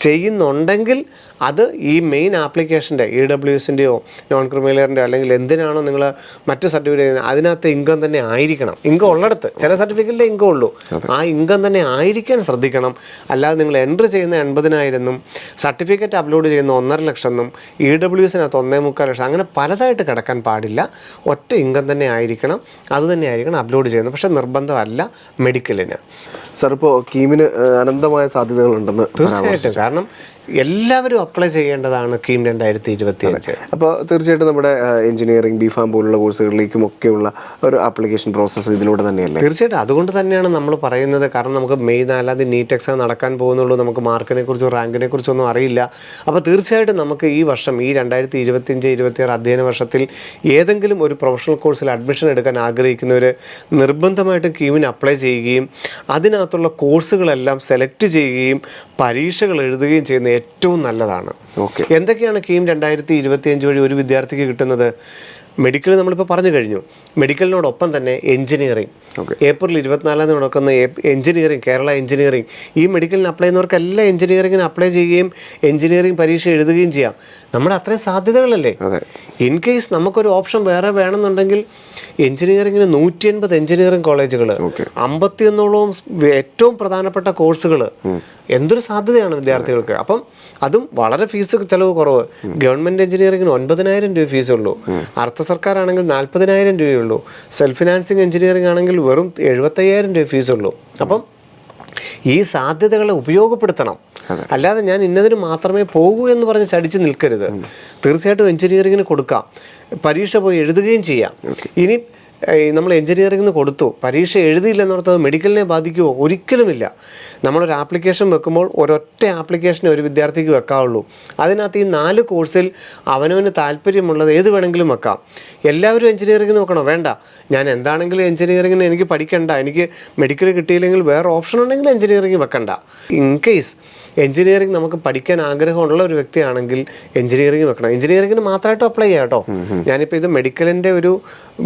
ചെയ്യുന്നുണ്ടെങ്കിൽ അത് ഈ മെയിൻ ആപ്ലിക്കേഷൻ്റെ EWSൻ്റെയോ നോൺ ക്രിമിനലിൻ്റെയോ അല്ലെങ്കിൽ എന്തിനാണോ നിങ്ങൾ മറ്റ് സർട്ടിഫിക്കറ്റ് ചെയ്യുന്നത് അതിനകത്ത് ഇൻകം തന്നെ ആയിരിക്കണം. ഇൻകം ഉള്ളിടത്ത് ചില സർട്ടിഫിക്കറ്റിലെ ഇൻകം ഉള്ളൂ, ആ ഇൻകം തന്നെ ആയിരിക്കാൻ ശ്രദ്ധിക്കണം. അല്ലാതെ നിങ്ങൾ എൻട്രി ചെയ്യുന്ന 80,000 സർട്ടിഫിക്കറ്റ് അപ്ലോഡ് ചെയ്യുന്ന 1.5 ലക്ഷം, EWSനകത്ത് 1.25 ലക്ഷം, അങ്ങനെ പലതായിട്ട് കിടക്കാൻ പാടില്ല. ഒറ്റ ഇൻകം തന്നെ ആയിരിക്കണം, അത് തന്നെ ആയിരിക്കണം അപ്ലോഡ് ചെയ്യുന്നത്. പക്ഷേ നിർബന്ധമല്ല മെഡിക്കലിന്. സാർ, ഇപ്പോൾ കീമിന് അനന്തമായ സാധ്യതകളുണ്ടെന്ന് തീർച്ചയായിട്ടും, കാരണം എല്ലാവരും അപ്ലൈ ചെയ്യേണ്ടതാണ് കീം 2025. അപ്പോൾ തീർച്ചയായിട്ടും നമ്മുടെ എഞ്ചിനീയറിംഗ്, BPharm പോലുള്ള കോഴ്സുകളിലേക്കും ഒക്കെയുള്ള ഒരു ആപ്ലിക്കേഷൻ പ്രോസസ്സ് ഇതിലൂടെ തന്നെയല്ലേ? തീർച്ചയായിട്ടും, അതുകൊണ്ട് തന്നെയാണ് നമ്മൾ പറയുന്നത്. കാരണം നമുക്ക് മെയ് 4 നീറ്റ് എക്സാം നടക്കാൻ പോകുന്നുള്ളൂ, നമുക്ക് മാർക്കിനെ കുറിച്ചോ റാങ്കിനെ കുറിച്ചൊന്നും അറിയില്ല. അപ്പോൾ തീർച്ചയായിട്ടും നമുക്ക് ഈ വർഷം, ഈ 2025-26 അധ്യയന വർഷത്തിൽ ഏതെങ്കിലും ഒരു പ്രൊഫഷണൽ കോഴ്സിൽ അഡ്മിഷൻ എടുക്കാൻ ആഗ്രഹിക്കുന്നവർ നിർബന്ധമായിട്ടും കീമിന് അപ്ലൈ ചെയ്യുകയും അതിനകത്തുള്ള കോഴ്സുകളെല്ലാം സെലക്ട് ചെയ്യുകയും പരീക്ഷകൾ എഴുതുകയും ചെയ്യുന്ന ഏറ്റവും നല്ലതാണ്. എന്തൊക്കെയാണ് കീം 2025 വഴി ഒരു വിദ്യാർത്ഥിക്ക് കിട്ടുന്നത്? മെഡിക്കൽ നമ്മളിപ്പോൾ പറഞ്ഞു കഴിഞ്ഞു. മെഡിക്കലിനോടൊപ്പം തന്നെ എഞ്ചിനീയറിംഗ്, ഏപ്രിൽ 24 നടക്കുന്ന എഞ്ചിനീയറിംഗ്, കേരള എഞ്ചിനീയറിംഗ്, ഈ മെഡിക്കലിന് അപ്ലൈ ചെയ്യുന്നവർക്കെല്ലാം എഞ്ചിനീയറിംഗിന് അപ്ലൈ ചെയ്യുകയും എഞ്ചിനീയറിംഗ് പരീക്ഷ എഴുതുകയും ചെയ്യാം. നമ്മുടെ അത്രയും സാധ്യതകളല്ലേ. ഇൻ കേസ് നമുക്കൊരു ഓപ്ഷൻ വേറെ വേണമെന്നുണ്ടെങ്കിൽ എഞ്ചിനീയറിംഗിന് 180 എഞ്ചിനീയറിംഗ് കോളേജുകൾ, 51ഓളം ഏറ്റവും പ്രധാനപ്പെട്ട കോഴ്സുകൾ, എന്തൊരു സാധ്യതയാണ് വിദ്യാർത്ഥികൾക്ക്. അപ്പം അതും വളരെ ഫീസ് ചിലവ് കുറവ്. ഗവൺമെൻറ് എഞ്ചിനീയറിംഗിന് 9,000 രൂപ ഫീസുള്ളൂ, അർദ്ധ സർക്കാർ ആണെങ്കിൽ 40,000 രൂപയുള്ളൂ, സെൽഫ് ഫിനാൻസിങ് എഞ്ചിനീയറിംഗ് ആണെങ്കിൽ വെറും 75,000 രൂപ ഫീസുള്ളൂ. അപ്പം ഈ സാധ്യതകളെ ഉപയോഗപ്പെടുത്തണം. അല്ലാതെ ഞാൻ ഇന്നതിന് മാത്രമേ പോകൂ എന്ന് പറഞ്ഞ് ചടിച്ച് നിൽക്കരുത്. തീർച്ചയായിട്ടും എഞ്ചിനീയറിംഗിന് കൊടുക്കാം, പരീക്ഷ പോയി എഴുതുകയും ചെയ്യാം. ഇനി നമ്മൾ എഞ്ചിനീയറിംഗിന് കൊടുത്തു, പരീക്ഷ എഴുതിയില്ലെന്നോർത്തത് മെഡിക്കലിനെ ബാധിക്കുമോ? ഒരിക്കലുമില്ല. നമ്മളൊരു ആപ്ലിക്കേഷൻ വെക്കുമ്പോൾ ഒരൊറ്റ ആപ്ലിക്കേഷനെ ഒരു വിദ്യാർത്ഥിക്ക് വെക്കാവുള്ളൂ. അതിനകത്ത് ഈ 4 കോഴ്സിൽ അവനവന് താല്പര്യമുള്ളത് ഏത് വേണമെങ്കിലും വെക്കാം. എല്ലാവരും എഞ്ചിനീയറിംഗിന് നോക്കണോ? വേണ്ട. ഞാൻ എന്താണെങ്കിലും എഞ്ചിനീയറിംഗിന് എനിക്ക് പഠിക്കണ്ട, എനിക്ക് മെഡിക്കൽ കിട്ടിയില്ലെങ്കിൽ വേറെ ഓപ്ഷൻ ഉണ്ടെങ്കിൽ എഞ്ചിനീയറിംഗ് വെക്കണ്ട. ഇൻ കേസ് എഞ്ചിനീയറിംഗ് നമുക്ക് പഠിക്കാൻ ആഗ്രഹമുള്ള ഒരു വ്യക്തിയാണെങ്കിൽ എഞ്ചിനീയറിംഗ് വെക്കണം. എഞ്ചിനീയറിംഗിന് മാത്രമായിട്ട് അപ്ലൈ ചെയ്യാം കേട്ടോ. ഞാനിപ്പോൾ ഇത് മെഡിക്കലിൻ്റെ ഒരു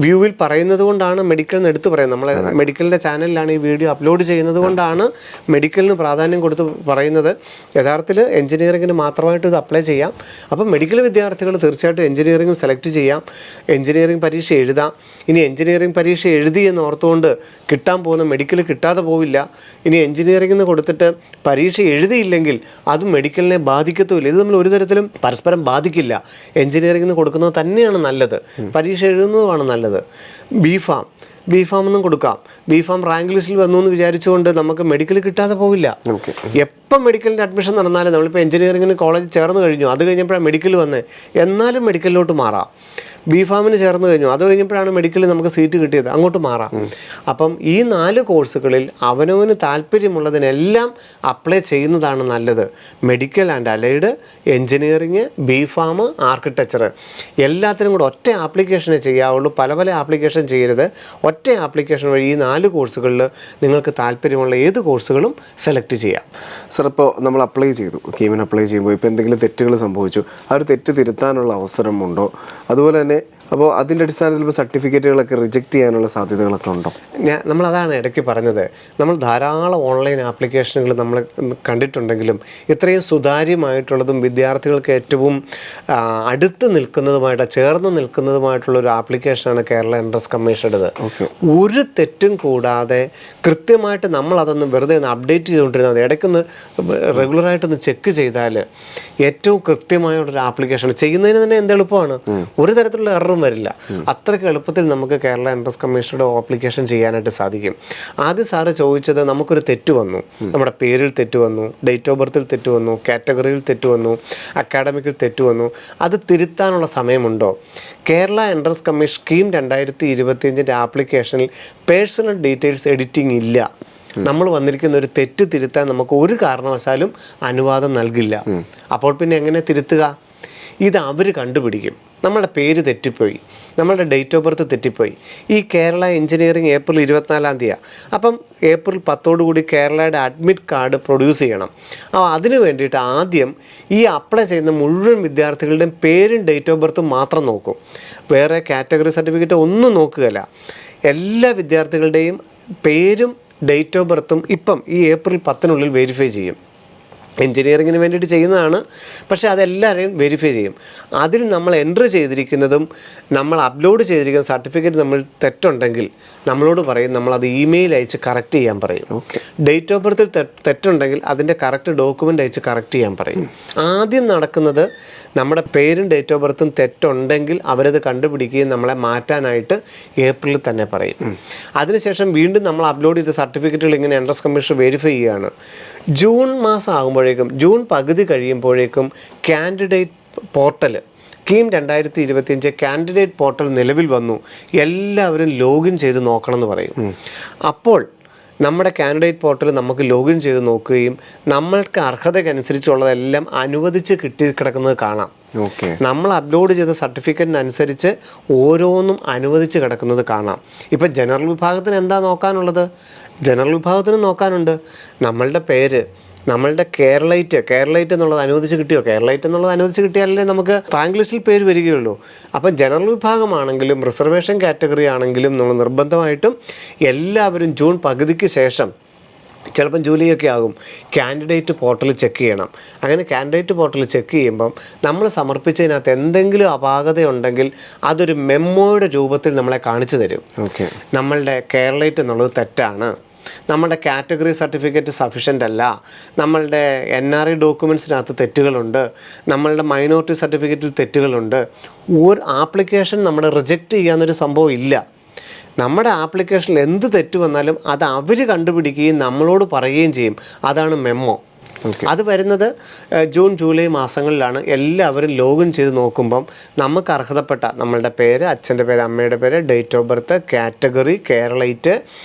വ്യൂവിൽ പറയുന്നത് പറയുന്നത് കൊണ്ടാണ് മെഡിക്കലിന് എടുത്തു പറയുന്നത്. നമ്മളെ മെഡിക്കലിൻ്റെ ചാനലിലാണ് ഈ വീഡിയോ അപ്ലോഡ് ചെയ്യുന്നത് കൊണ്ടാണ് മെഡിക്കലിന് പ്രാധാന്യം കൊടുത്ത് പറയുന്നത്. യഥാർത്ഥത്തിൽ എഞ്ചിനീയറിങ്ങിന് മാത്രമായിട്ട് ഇത് അപ്ലൈ ചെയ്യാം. അപ്പം മെഡിക്കൽ വിദ്യാർത്ഥികൾ തീർച്ചയായിട്ടും എഞ്ചിനീയറിംഗ് സെലക്ട് ചെയ്യാം, എഞ്ചിനീയറിംഗ് പരീക്ഷ എഴുതാം. ഇനി എഞ്ചിനീയറിംഗ് പരീക്ഷ എഴുതി എന്ന് ഓർത്തുകൊണ്ട് കിട്ടാൻ പോകുന്ന മെഡിക്കൽ കിട്ടാതെ പോവില്ല. ഇനി എഞ്ചിനീയറിംഗിന് കൊടുത്തിട്ട് പരീക്ഷ എഴുതിയില്ലെങ്കിൽ അതും മെഡിക്കലിനെ ബാധിക്കത്തുമില്ല. ഇത് നമ്മൾ ഒരു തരത്തിലും പരസ്പരം ബാധിക്കില്ല. എഞ്ചിനീയറിംഗിന് കൊടുക്കുന്നത് തന്നെയാണ് നല്ലത്, പരീക്ഷ എഴുതുന്നതുമാണ് നല്ലത്. ബി.ഫാം ഒന്നും കൊടുക്കാം. ബി.ഫാം റാങ്ക് ലിസ്റ്റിൽ വന്നു എന്ന് വിചാരിച്ചുകൊണ്ട് നമുക്ക് മെഡിക്കൽ കിട്ടാതെ പോവില്ല. എപ്പം മെഡിക്കലിൻ്റെ അഡ്മിഷൻ നടന്നാലും നമ്മളിപ്പോൾ എഞ്ചിനീയറിംഗിന് കോളേജ് ചേർന്ന് കഴിഞ്ഞു, അത് കഴിഞ്ഞപ്പോഴാണ് മെഡിക്കൽ വന്നത്, എന്നാലും മെഡിക്കലിലോട്ട് മാറാം. ബി.ഫാമിന് ചേർന്ന് കഴിഞ്ഞു, അത് കഴിഞ്ഞപ്പോഴാണ് മെഡിക്കലിൽ നമുക്ക് സീറ്റ് കിട്ടിയത്, അങ്ങോട്ട് മാറാം. അപ്പം ഈ 4 കോഴ്സുകളിൽ അവനവന് താല്പര്യമുള്ളതിനെല്ലാം അപ്ലൈ ചെയ്യുന്നതാണ് നല്ലത്. Medical and allied, engineering, B Pharm, architecture എല്ലാത്തിനും കൂടെ ഒറ്റ ആപ്ലിക്കേഷനെ ചെയ്യാവുള്ളൂ. പല പല ആപ്ലിക്കേഷൻ ചെയ്യരുത്. ഒറ്റ ആപ്ലിക്കേഷൻ വഴി ഈ 4 കോഴ്സുകളിൽ നിങ്ങൾക്ക് താല്പര്യമുള്ള ഏത് കോഴ്സുകളും സെലക്ട് ചെയ്യാം. സർ, ഇപ്പോൾ നമ്മൾ അപ്ലൈ ചെയ്തു, കീമിന് അപ്ലൈ ചെയ്യുമ്പോൾ ഇപ്പോൾ എന്തെങ്കിലും തെറ്റുകൾ സംഭവിച്ചു, ആ ഒരു തെറ്റ് തിരുത്താനുള്ള അവസരമുണ്ടോ? അതുപോലെ തന്നെ അപ്പോൾ അതിൻ്റെ അടിസ്ഥാനത്തിൽ ഇപ്പോൾ സർട്ടിഫിക്കറ്റുകളൊക്കെ റിജക്റ്റ് ചെയ്യാനുള്ള സാധ്യതകളൊക്കെ ഉണ്ടോ? നമ്മളതാണ് ഇടയ്ക്ക് പറഞ്ഞത്. നമ്മൾ ധാരാളം ഓൺലൈൻ ആപ്ലിക്കേഷനുകൾ നമ്മൾ കണ്ടിട്ടുണ്ടെങ്കിലും ഇത്രയും സുതാര്യമായിട്ടുള്ളതും വിദ്യാർത്ഥികൾക്ക് ഏറ്റവും അടുത്ത് നിൽക്കുന്നതുമായിട്ട് ചേർന്ന് നിൽക്കുന്നതുമായിട്ടുള്ള ഒരു ആപ്ലിക്കേഷനാണ് കേരള എൻട്രൻസ് കമ്മീഷനുടേത്. ഒരു തെറ്റും കൂടാതെ കൃത്യമായിട്ട് നമ്മളതൊന്ന് വെറുതെ ഒന്ന് അപ്ഡേറ്റ് ചെയ്തുകൊണ്ടിരുന്നത്, ഇടയ്ക്കൊന്ന് റെഗുലറായിട്ടൊന്ന് ചെക്ക് ചെയ്താൽ ഏറ്റവും കൃത്യമായുള്ളൊരു ആപ്ലിക്കേഷൻ ചെയ്യുന്നതിന് തന്നെ എന്ത് എളുപ്പമാണ്. ഒരു തരത്തിലുള്ള എററും വരില്ല. അത്രയ്ക്ക് എളുപ്പത്തിൽ നമുക്ക് കേരള എൻട്രൻസ് കമ്മീഷനുടെ ആപ്ലിക്കേഷൻ ചെയ്യാനായിട്ട് സാധിക്കും. ആദ്യം സാറ് ചോദിച്ചത്, നമുക്കൊരു തെറ്റ് വന്നു, നമ്മുടെ പേരിൽ തെറ്റ് വന്നു, ഡേറ്റ് ഓഫ് ബർത്തിൽ തെറ്റ് വന്നു, കാറ്റഗറിയിൽ തെറ്റ് വന്നു, അക്കാഡമിക്കിൽ തെറ്റ് വന്നു, അത് തിരുത്താനുള്ള സമയമുണ്ടോ? കേരള എൻട്രൻസ് കമ്മീഷൻ സ്കീം 2025 ആപ്ലിക്കേഷനിൽ പേഴ്സണൽ ഡീറ്റെയിൽസ് എഡിറ്റിംഗ് ഇല്ല. നമ്മൾ വന്നിരിക്കുന്ന ഒരു തെറ്റ് തിരുത്താൻ നമുക്ക് ഒരു കാരണവശാലും അനുവാദം നൽകില്ല. അപ്പോൾ പിന്നെ എങ്ങനെ തിരുത്തുക? ഇത് അവർ കണ്ടുപിടിക്കും. നമ്മളുടെ പേര് തെറ്റിപ്പോയി, നമ്മളുടെ ഡേറ്റ് ഓഫ് ബർത്ത് തെറ്റിപ്പോയി. ഈ കേരള എഞ്ചിനീയറിംഗ് ഏപ്രിൽ 24 അപ്പം ഏപ്രിൽ 10 കേരളയുടെ അഡ്മിറ്റ് കാർഡ് പ്രൊഡ്യൂസ് ചെയ്യണം. അപ്പോൾ അതിന് വേണ്ടിയിട്ട് ആദ്യം ഈ അപ്ലൈ ചെയ്യുന്ന മുഴുവൻ വിദ്യാർത്ഥികളുടെയും പേരും ഡേറ്റ് ഓഫ് ബർത്തും മാത്രം നോക്കും. വേറെ കാറ്റഗറി സർട്ടിഫിക്കറ്റ് ഒന്നും നോക്കുകയില്ല. എല്ലാ വിദ്യാർത്ഥികളുടെയും പേരും ഡേറ്റ് ഓഫ് ബർത്തും ഇപ്പം ഈ ഏപ്രിൽ 10 വെരിഫൈ ചെയ്യും. എഞ്ചിനീയറിങ്ങിന് വേണ്ടിയിട്ട് ചെയ്യുന്നതാണ്, പക്ഷേ അതെല്ലാവരെയും വെരിഫൈ ചെയ്യും. അതിൽ നമ്മൾ എൻട്രി ചെയ്തിരിക്കുന്നതും നമ്മൾ അപ്ലോഡ് ചെയ്തിരിക്കുന്ന സർട്ടിഫിക്കറ്റ് നമ്മൾ തെറ്റുണ്ടെങ്കിൽ നമ്മളോട് പറയും, നമ്മളത് ഇമെയിൽ അയച്ച് കറക്റ്റ് ചെയ്യാൻ പറയും. ഡേറ്റ് ഓഫ് ബർത്തിൽ തെറ്റുണ്ടെങ്കിൽ അതിൻ്റെ കറക്റ്റ് ഡോക്യുമെൻ്റ് അയച്ച് കറക്റ്റ് ചെയ്യാൻ പറയും. ആദ്യം നടക്കുന്നത് നമ്മുടെ പേരും ഡേറ്റ് ഓഫ് ബർത്തും തെറ്റുണ്ടെങ്കിൽ അവരത് കണ്ടുപിടിക്കുകയും നമ്മളെ മാറ്റാനായിട്ട് ഏപ്രിലിൽ തന്നെ പറയും. അതിനുശേഷം വീണ്ടും നമ്മൾ അപ്ലോഡ് ചെയ്ത സർട്ടിഫിക്കറ്റുകൾ ഇങ്ങനെ എൻട്രൻസ് കമ്മീഷൻ വെരിഫൈ ചെയ്യുകയാണ്. ജൂൺ മാസം ആകുമ്പോഴേക്കും, ജൂൺ പകുതി കഴിയുമ്പോഴേക്കും candidate portal scheme 2025 candidate portal നിലവിൽ വന്നു, എല്ലാവരും ലോഗിൻ ചെയ്ത് നോക്കണം എന്ന് പറയും. അപ്പോൾ നമ്മുടെ കാൻഡിഡേറ്റ് പോർട്ടൽ നമുക്ക് ലോഗിൻ ചെയ്ത് നോക്കുകയും നമ്മൾക്ക് അർഹതയ്ക്കനുസരിച്ചുള്ളതെല്ലാം അനുവദിച്ച് കിടക്കുന്നത് കാണാം. നമ്മൾ അപ്ലോഡ് ചെയ്ത സർട്ടിഫിക്കറ്റിനനുസരിച്ച് ഓരോന്നും അനുവദിച്ച് കിടക്കുന്നത് കാണാം. ഇപ്പം ജനറൽ വിഭാഗത്തിന് എന്താ നോക്കാനുള്ളത്? ജനറൽ വിഭാഗത്തിന് നോക്കാനുണ്ട് നമ്മളുടെ പേര്, നമ്മളുടെ കേരളൈറ്റ് എന്നുള്ളത് അനുവദിച്ച് കിട്ടിയോ? കേരളൈറ്റ് എന്നുള്ളത് അനുവദിച്ച് കിട്ടിയാലേ നമുക്ക് റാങ്ക് ലിസ്റ്റിൽ പേര് വരികയുള്ളൂ. അപ്പം ജനറൽ വിഭാഗമാണെങ്കിലും റിസർവേഷൻ കാറ്റഗറി ആണെങ്കിലും നമ്മൾ നിർബന്ധമായിട്ടും എല്ലാവരും ജൂൺ പകുതിക്ക് ശേഷം, ചിലപ്പം ജൂലൈയൊക്കെ ആകും, കാൻഡിഡേറ്റ് പോർട്ടൽ ചെക്ക് ചെയ്യണം. അങ്ങനെ കാൻഡിഡേറ്റ് പോർട്ടൽ ചെക്ക് ചെയ്യുമ്പം നമ്മൾ സമർപ്പിച്ചതിനകത്ത് എന്തെങ്കിലും അപാകതയുണ്ടെങ്കിൽ അതൊരു മെമ്മോയുടെ രൂപത്തിൽ നമ്മളെ കാണിച്ചു തരും. നമ്മളുടെ കേരളൈറ്റ് എന്നുള്ളത് തെറ്റാണ്, നമ്മളുടെ കാറ്റഗറി സർട്ടിഫിക്കറ്റ് സഫിഷ്യൻ്റ് അല്ല, നമ്മളുടെ NRI ഡോക്യുമെൻറ്റ്സിനകത്ത് തെറ്റുകളുണ്ട്, നമ്മളുടെ മൈനോറിറ്റി സർട്ടിഫിക്കറ്റിൽ തെറ്റുകളുണ്ട്. ഒരു ആപ്ലിക്കേഷൻ നമ്മുടെ റിജക്റ്റ് ചെയ്യാനൊരു സംഭവം ഇല്ല. നമ്മുടെ ആപ്ലിക്കേഷനിൽ എന്ത് തെറ്റ് വന്നാലും അത് അവർ കണ്ടുപിടിക്കുകയും നമ്മളോട് പറയുകയും ചെയ്യും. അതാണ് മെമ്മോ. അത് വരുന്നത് ജൂൺ ജൂലൈ മാസങ്ങളിലാണ്. എല്ലാവരും ലോഗിൻ ചെയ്ത് നോക്കുമ്പം നമുക്ക് അർഹതപ്പെട്ട നമ്മളുടെ പേര്, അച്ഛൻ്റെ പേര്, അമ്മയുടെ പേര്, date of birth, category, Keralite,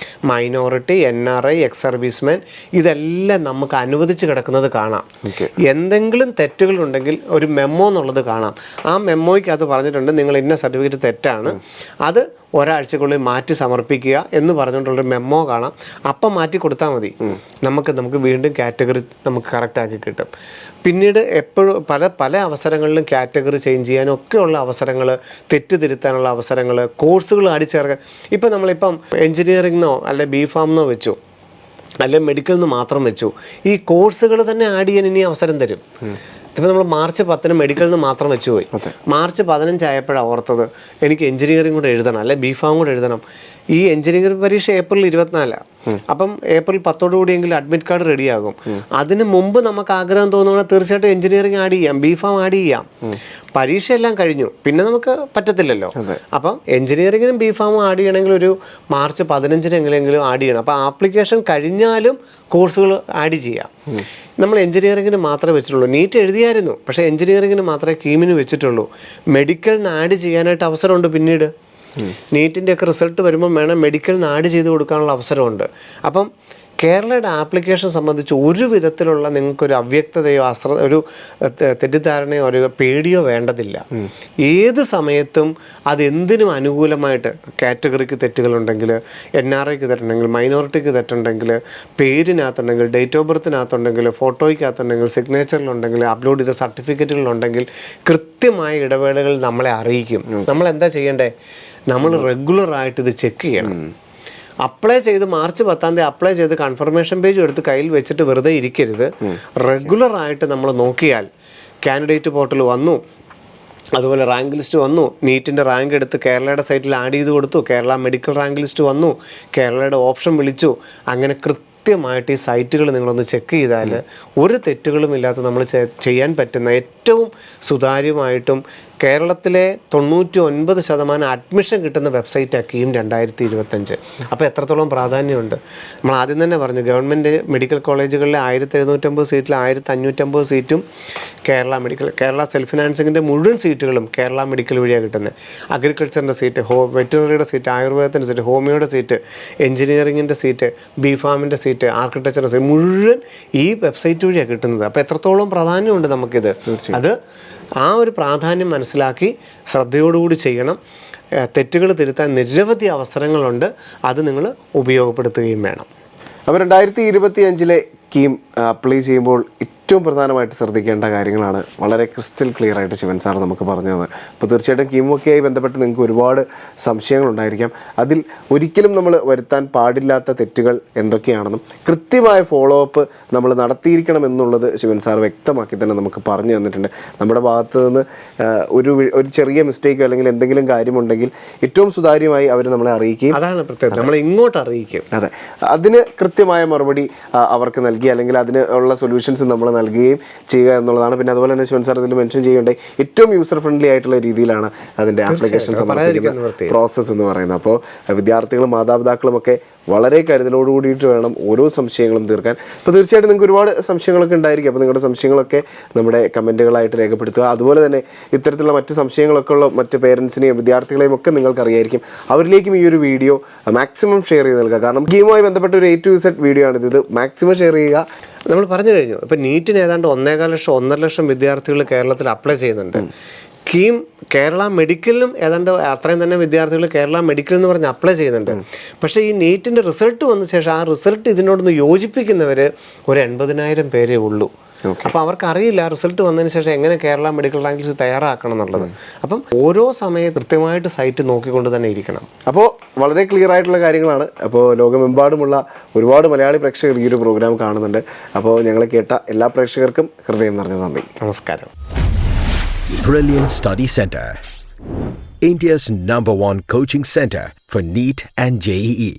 minority, NRI, ex serviceman, ഇതെല്ലാം നമുക്ക് അനുവദിച്ച് കിടക്കുന്നത് കാണാം. എന്തെങ്കിലും തെറ്റുകളുണ്ടെങ്കിൽ ഒരു മെമ്മോ എന്നുള്ളത് കാണാം. ആ മെമ്മോയ്ക്ക് അത് പറഞ്ഞിട്ടുണ്ട്, നിങ്ങൾ ഇന്ന സർട്ടിഫിക്കറ്റ് തെറ്റാണ്, അത് ഒരാഴ്ചക്കുള്ളിൽ മാറ്റി സമർപ്പിക്കുക എന്ന് പറഞ്ഞുകൊണ്ടുള്ളൊരു മെമ്മോ കാണാം. അപ്പം മാറ്റി കൊടുത്താൽ മതി, നമുക്ക് വീണ്ടും കാറ്റഗറി നമുക്ക് കറക്റ്റാക്കി കിട്ടും. പിന്നീട് എപ്പോഴും പല അവസരങ്ങളിലും കാറ്റഗറി ചേഞ്ച് ചെയ്യാനൊക്കെയുള്ള അവസരങ്ങൾ, തെറ്റ് തിരുത്താനുള്ള അവസരങ്ങൾ, കോഴ്സുകൾ ആടിച്ചേർക്കാൻ. ഇപ്പം നമ്മളിപ്പം എൻജിനീയറിംഗിനോ അല്ലെ BPharm വെച്ചു, അല്ലെ മെഡിക്കൽ നിന്ന് മാത്രം വെച്ചു, ഈ കോഴ്സുകൾ തന്നെ ആഡ് ചെയ്യാൻ ഇനി അവസരം തരും. ഇപ്പോൾ നമ്മൾ March 10 മെഡിക്കലിൽ നിന്ന് മാത്രം വെച്ച് പോയി. March 15 ആയപ്പോഴാണ് ഓർത്തത് എനിക്ക് എഞ്ചിനീയറിംഗ് കൂടെ എഴുതണം, അല്ലെ BPharm കൂടെ എഴുതണം. ഈ എഞ്ചിനീയറിംഗ് പരീക്ഷ April 24. അപ്പം April 10 കൂടിയെങ്കിലും അഡ്മിറ്റ് കാർഡ് റെഡിയാകും. അതിന് മുമ്പ് നമുക്ക് ആഗ്രഹം തോന്നുകയാണെങ്കിൽ തീർച്ചയായിട്ടും എഞ്ചിനീയറിംഗ് ആഡ് ചെയ്യാം, BPharm ആഡ് ചെയ്യാം. പരീക്ഷ എല്ലാം കഴിഞ്ഞു, പിന്നെ നമുക്ക് പറ്റത്തില്ലല്ലോ. അപ്പം എഞ്ചിനീയറിംഗിനും BPharm ആഡ് ചെയ്യണമെങ്കിൽ ഒരു March 15 ആഡ് ചെയ്യണം. അപ്പോൾ ആപ്ലിക്കേഷൻ കഴിഞ്ഞാലും കോഴ്സുകൾ ആഡ് ചെയ്യാം. നമ്മൾ എഞ്ചിനീയറിംഗിന് മാത്രമേ വെച്ചിട്ടുള്ളൂ. നീറ്റ് എഴുതിയായിരുന്നു, പക്ഷേ എഞ്ചിനീയറിംഗിന് മാത്രമേ കീമിന് വെച്ചിട്ടുള്ളൂ. മെഡിക്കലിന് ആഡ് ചെയ്യാനായിട്ട് അവസരമുണ്ട്. പിന്നീട് നീറ്റിൻ്റെ ഒക്കെ റിസൾട്ട് വരുമ്പോൾ വേണം മെഡിക്കലിന് ആഡ് ചെയ്ത് കൊടുക്കാനുള്ള അവസരമുണ്ട്. അപ്പം കേരളയുടെ ആപ്ലിക്കേഷൻ സംബന്ധിച്ച് ഒരു വിധത്തിലുള്ള നിങ്ങൾക്കൊരു അവ്യക്തതയോ ഒരു തെറ്റിദ്ധാരണയോ ഒരു പേടിയോ വേണ്ടതില്ല. ഏത് സമയത്തും അതെന്തിനും അനുകൂലമായിട്ട്, കാറ്റഗറിക്ക് തെറ്റുകളുണ്ടെങ്കിൽ, NRIക്ക് തെറ്റുണ്ടെങ്കിൽ, മൈനോറിറ്റിക്ക് തെറ്റുണ്ടെങ്കിൽ, പേരിനകത്തുണ്ടെങ്കിൽ, ഡേറ്റ് ഓഫ് ബർത്തിനകത്തുണ്ടെങ്കിൽ, ഫോട്ടോയ്ക്കകത്തുണ്ടെങ്കിൽ, സിഗ്നേച്ചറിലുണ്ടെങ്കിൽ, അപ്ലോഡ് ചെയ്ത സർട്ടിഫിക്കറ്റുകളുണ്ടെങ്കിൽ കൃത്യമായ ഇടവേളകളിൽ നമ്മളെ അറിയിക്കും. നമ്മൾ എന്താ ചെയ്യേണ്ടേ? നമ്മൾ റെഗുലറായിട്ട് ഇത് ചെക്ക് ചെയ്യണം. അപ്ലൈ ചെയ്ത് March 10 അപ്ലൈ ചെയ്ത് കൺഫർമേഷൻ പേജ് എടുത്ത് കയ്യിൽ വെച്ചിട്ട് വെറുതെ ഇരിക്കരുത്. റെഗുലറായിട്ട് നമ്മൾ നോക്കിയാൽ കാൻഡിഡേറ്റ് പോർട്ടൽ വന്നു, അതുപോലെ റാങ്ക് ലിസ്റ്റ് വന്നു, നീറ്റിൻ്റെ റാങ്ക് എടുത്ത് കേരളയുടെ സൈറ്റിൽ ആഡ് ചെയ്ത് കൊടുത്തു, കേരള മെഡിക്കൽ റാങ്ക് ലിസ്റ്റ് വന്നു, കേരളയുടെ ഓപ്ഷൻ വിളിച്ചു. അങ്ങനെ കൃത്യമായിട്ട് ഈ സൈറ്റുകൾ നിങ്ങളൊന്ന് ചെക്ക് ചെയ്താൽ ഒരു തെറ്റുകളും ഇല്ലാത്ത നമ്മൾ ചെയ്യാൻ പറ്റുന്ന ഏറ്റവും സുതാര്യമായിട്ടും കേരളത്തിലെ 99% അഡ്മിഷൻ കിട്ടുന്ന വെബ്സൈറ്റാണ് കീം 2025. അപ്പോൾ എത്രത്തോളം പ്രാധാന്യമുണ്ട്. നമ്മൾ ആദ്യം തന്നെ പറഞ്ഞു, ഗവൺമെൻറ് മെഡിക്കൽ കോളേജുകളിലെ 1750 സീറ്റിൽ 1550 സീറ്റും കേരള സെൽഫ് ഫിനാൻസിങ്ങിൻ്റെ മുഴുവൻ സീറ്റുകളും കേരള മെഡിക്കൽ വഴിയാണ് കിട്ടുന്നത്. അഗ്രികൾച്ചറിൻ്റെ സീറ്റ്, വെറ്ററിനറിയുടെ സീറ്റ്, ആയുർവേദത്തിൻ്റെ സീറ്റ്, ഹോമിയോയുടെ സീറ്റ്, എഞ്ചിനീയറിങ്ങിൻ്റെ സീറ്റ്, BPharmൻ്റെ സീറ്റ്, ആർക്കിടെക്ചറിൻ്റെ സീറ്റ് മുഴുവൻ ഈ വെബ്സൈറ്റ് വഴിയാണ് കിട്ടുന്നത്. അപ്പോൾ എത്രത്തോളം പ്രാധാന്യമുണ്ട് നമുക്കിത്. അത് ആ ഒരു പ്രാധാന്യം മനസ്സിലാക്കി ശ്രദ്ധയോടുകൂടി ചെയ്യണം. തെറ്റുകൾ തിരുത്താൻ നിരവധി അവസരങ്ങളുണ്ട്, അത് നിങ്ങൾ ഉപയോഗപ്പെടുത്തുകയും വേണം. അപ്പോൾ 2025 കീം അപ്ലൈ ചെയ്യുമ്പോൾ ഏറ്റവും പ്രധാനമായിട്ട് ശ്രദ്ധിക്കേണ്ട കാര്യങ്ങളാണ് വളരെ ക്രിസ്റ്റൽ ക്ലിയർ ആയിട്ട് ശിവൻ സാർ നമുക്ക് പറഞ്ഞു തന്നത്. അപ്പോൾ തീർച്ചയായിട്ടും കീമൊക്കെയായി ബന്ധപ്പെട്ട് നിങ്ങൾക്ക് ഒരുപാട് സംശയങ്ങളുണ്ടായിരിക്കാം. അതിൽ ഒരിക്കലും നമ്മൾ വരുത്താൻ പാടില്ലാത്ത തെറ്റുകൾ എന്തൊക്കെയാണെന്നും കൃത്യമായ ഫോളോ അപ്പ് നമ്മൾ നടത്തിയിരിക്കണമെന്നുള്ളത് ശിവൻ സാർ വ്യക്തമാക്കി തന്നെ നമുക്ക് പറഞ്ഞു തന്നിട്ടുണ്ട്. നമ്മുടെ ഭാഗത്ത് നിന്ന് ഒരു ചെറിയ മിസ്റ്റേക്കോ അല്ലെങ്കിൽ എന്തെങ്കിലും കാര്യമുണ്ടെങ്കിൽ ഏറ്റവും സുതാര്യമായി അവർ നമ്മളെ അറിയിക്കുകയും, അതാണ് പ്രത്യേകത, നമ്മളെ ഇങ്ങോട്ട് അറിയിക്കും. അതെ, അതിന് കൃത്യമായ മറുപടി അവർക്ക് നൽകി അല്ലെങ്കിൽ അതിന് ഉള്ള സൊല്യൂഷൻസ് നമ്മൾ നൽകുകയും ചെയ്യുക എന്നുള്ളതാണ്. പിന്നെ അതുപോലെ തന്നെ ശിവൻ സാർ ഇതിൽ മെൻഷൻ ചെയ്യേണ്ടത് ഏറ്റവും യൂസർ ഫ്രണ്ട്ലി ആയിട്ടുള്ള രീതിയിലാണ് അതിൻ്റെ ആപ്ലിക്കേഷൻ പ്രോസസ്സ് എന്ന് പറയുന്നത്. അപ്പോൾ വിദ്യാർത്ഥികളും മാതാപിതാക്കളും ഒക്കെ വളരെ കരുതലോട് കൂടിയിട്ട് വേണം ഓരോ സംശയങ്ങളും തീർക്കാൻ. അപ്പോൾ തീർച്ചയായിട്ടും നിങ്ങൾക്ക് ഒരുപാട് സംശയങ്ങളൊക്കെ ഉണ്ടായിരിക്കും. അപ്പോൾ നിങ്ങളുടെ സംശയങ്ങളൊക്കെ നമ്മുടെ കമൻറ്റുകളായിട്ട് രേഖപ്പെടുത്തുക. അതുപോലെ തന്നെ ഇത്തരത്തിലുള്ള മറ്റ് സംശയങ്ങളൊക്കെ ഉള്ള മറ്റ് പേരൻസിനെയും വിദ്യാർത്ഥികളെയും ഒക്കെ നിങ്ങൾക്ക് അറിയായിരിക്കും. അവരിലേക്കും ഈ ഒരു വീഡിയോ മാക്സിമം ഷെയർ ചെയ്ത് നൽകുക. കാരണം കീമുമായി ബന്ധപ്പെട്ട ഒരു A to Z വീഡിയോ ആണിത്. ഇത് മാക്സിമം ഷെയർ ചെയ്യുക. നമ്മൾ പറഞ്ഞു കഴിഞ്ഞു, ഇപ്പം നീറ്റിന് ഏതാണ്ട് 1.25 ലക്ഷം 1.5 ലക്ഷം വിദ്യാർത്ഥികൾ കേരളത്തിൽ അപ്ലൈ ചെയ്യുന്നുണ്ട്. കീം കേരള മെഡിക്കലിനും ഏതാണ്ട് അത്രയും തന്നെ വിദ്യാർത്ഥികൾ കേരള മെഡിക്കൽ എന്ന് പറഞ്ഞ് അപ്ലൈ ചെയ്യുന്നുണ്ട്. പക്ഷേ ഈ നീറ്റിൻ്റെ റിസൾട്ട് വന്ന ശേഷം ആ റിസൾട്ട് ഇതിനോടൊന്ന് യോജിപ്പിക്കുന്നവർ ഒരു 80,000 പേരേ ഉള്ളൂ. അപ്പോൾ അവർക്കറിയില്ല റിസൾട്ട് വന്നതിന് ശേഷം എങ്ങനെ കേരള മെഡിക്കൽ റാങ്ക് ലിസ്റ്റ് തയ്യാറാക്കണം എന്നുള്ളത്. അപ്പം ഓരോ സമയത്ത് കൃത്യമായിട്ട് സൈറ്റ് നോക്കിക്കൊണ്ട് തന്നെ ഇരിക്കണം. അപ്പോൾ വളരെ ക്ലിയർ ആയിട്ടുള്ള കാര്യങ്ങളാണ്. അപ്പോൾ ലോകമെമ്പാടുമുള്ള ഒരുപാട് മലയാളി പ്രേക്ഷകർ ഈ ഒരു പ്രോഗ്രാം കാണുന്നുണ്ട്. അപ്പോൾ ഞങ്ങളെ കേട്ട എല്ലാ പ്രേക്ഷകർക്കും ഹൃദയം നിറഞ്ഞ നന്ദി. നമസ്കാരം. Brilliant Study Center, India's #1 coaching center for NEET and JEE.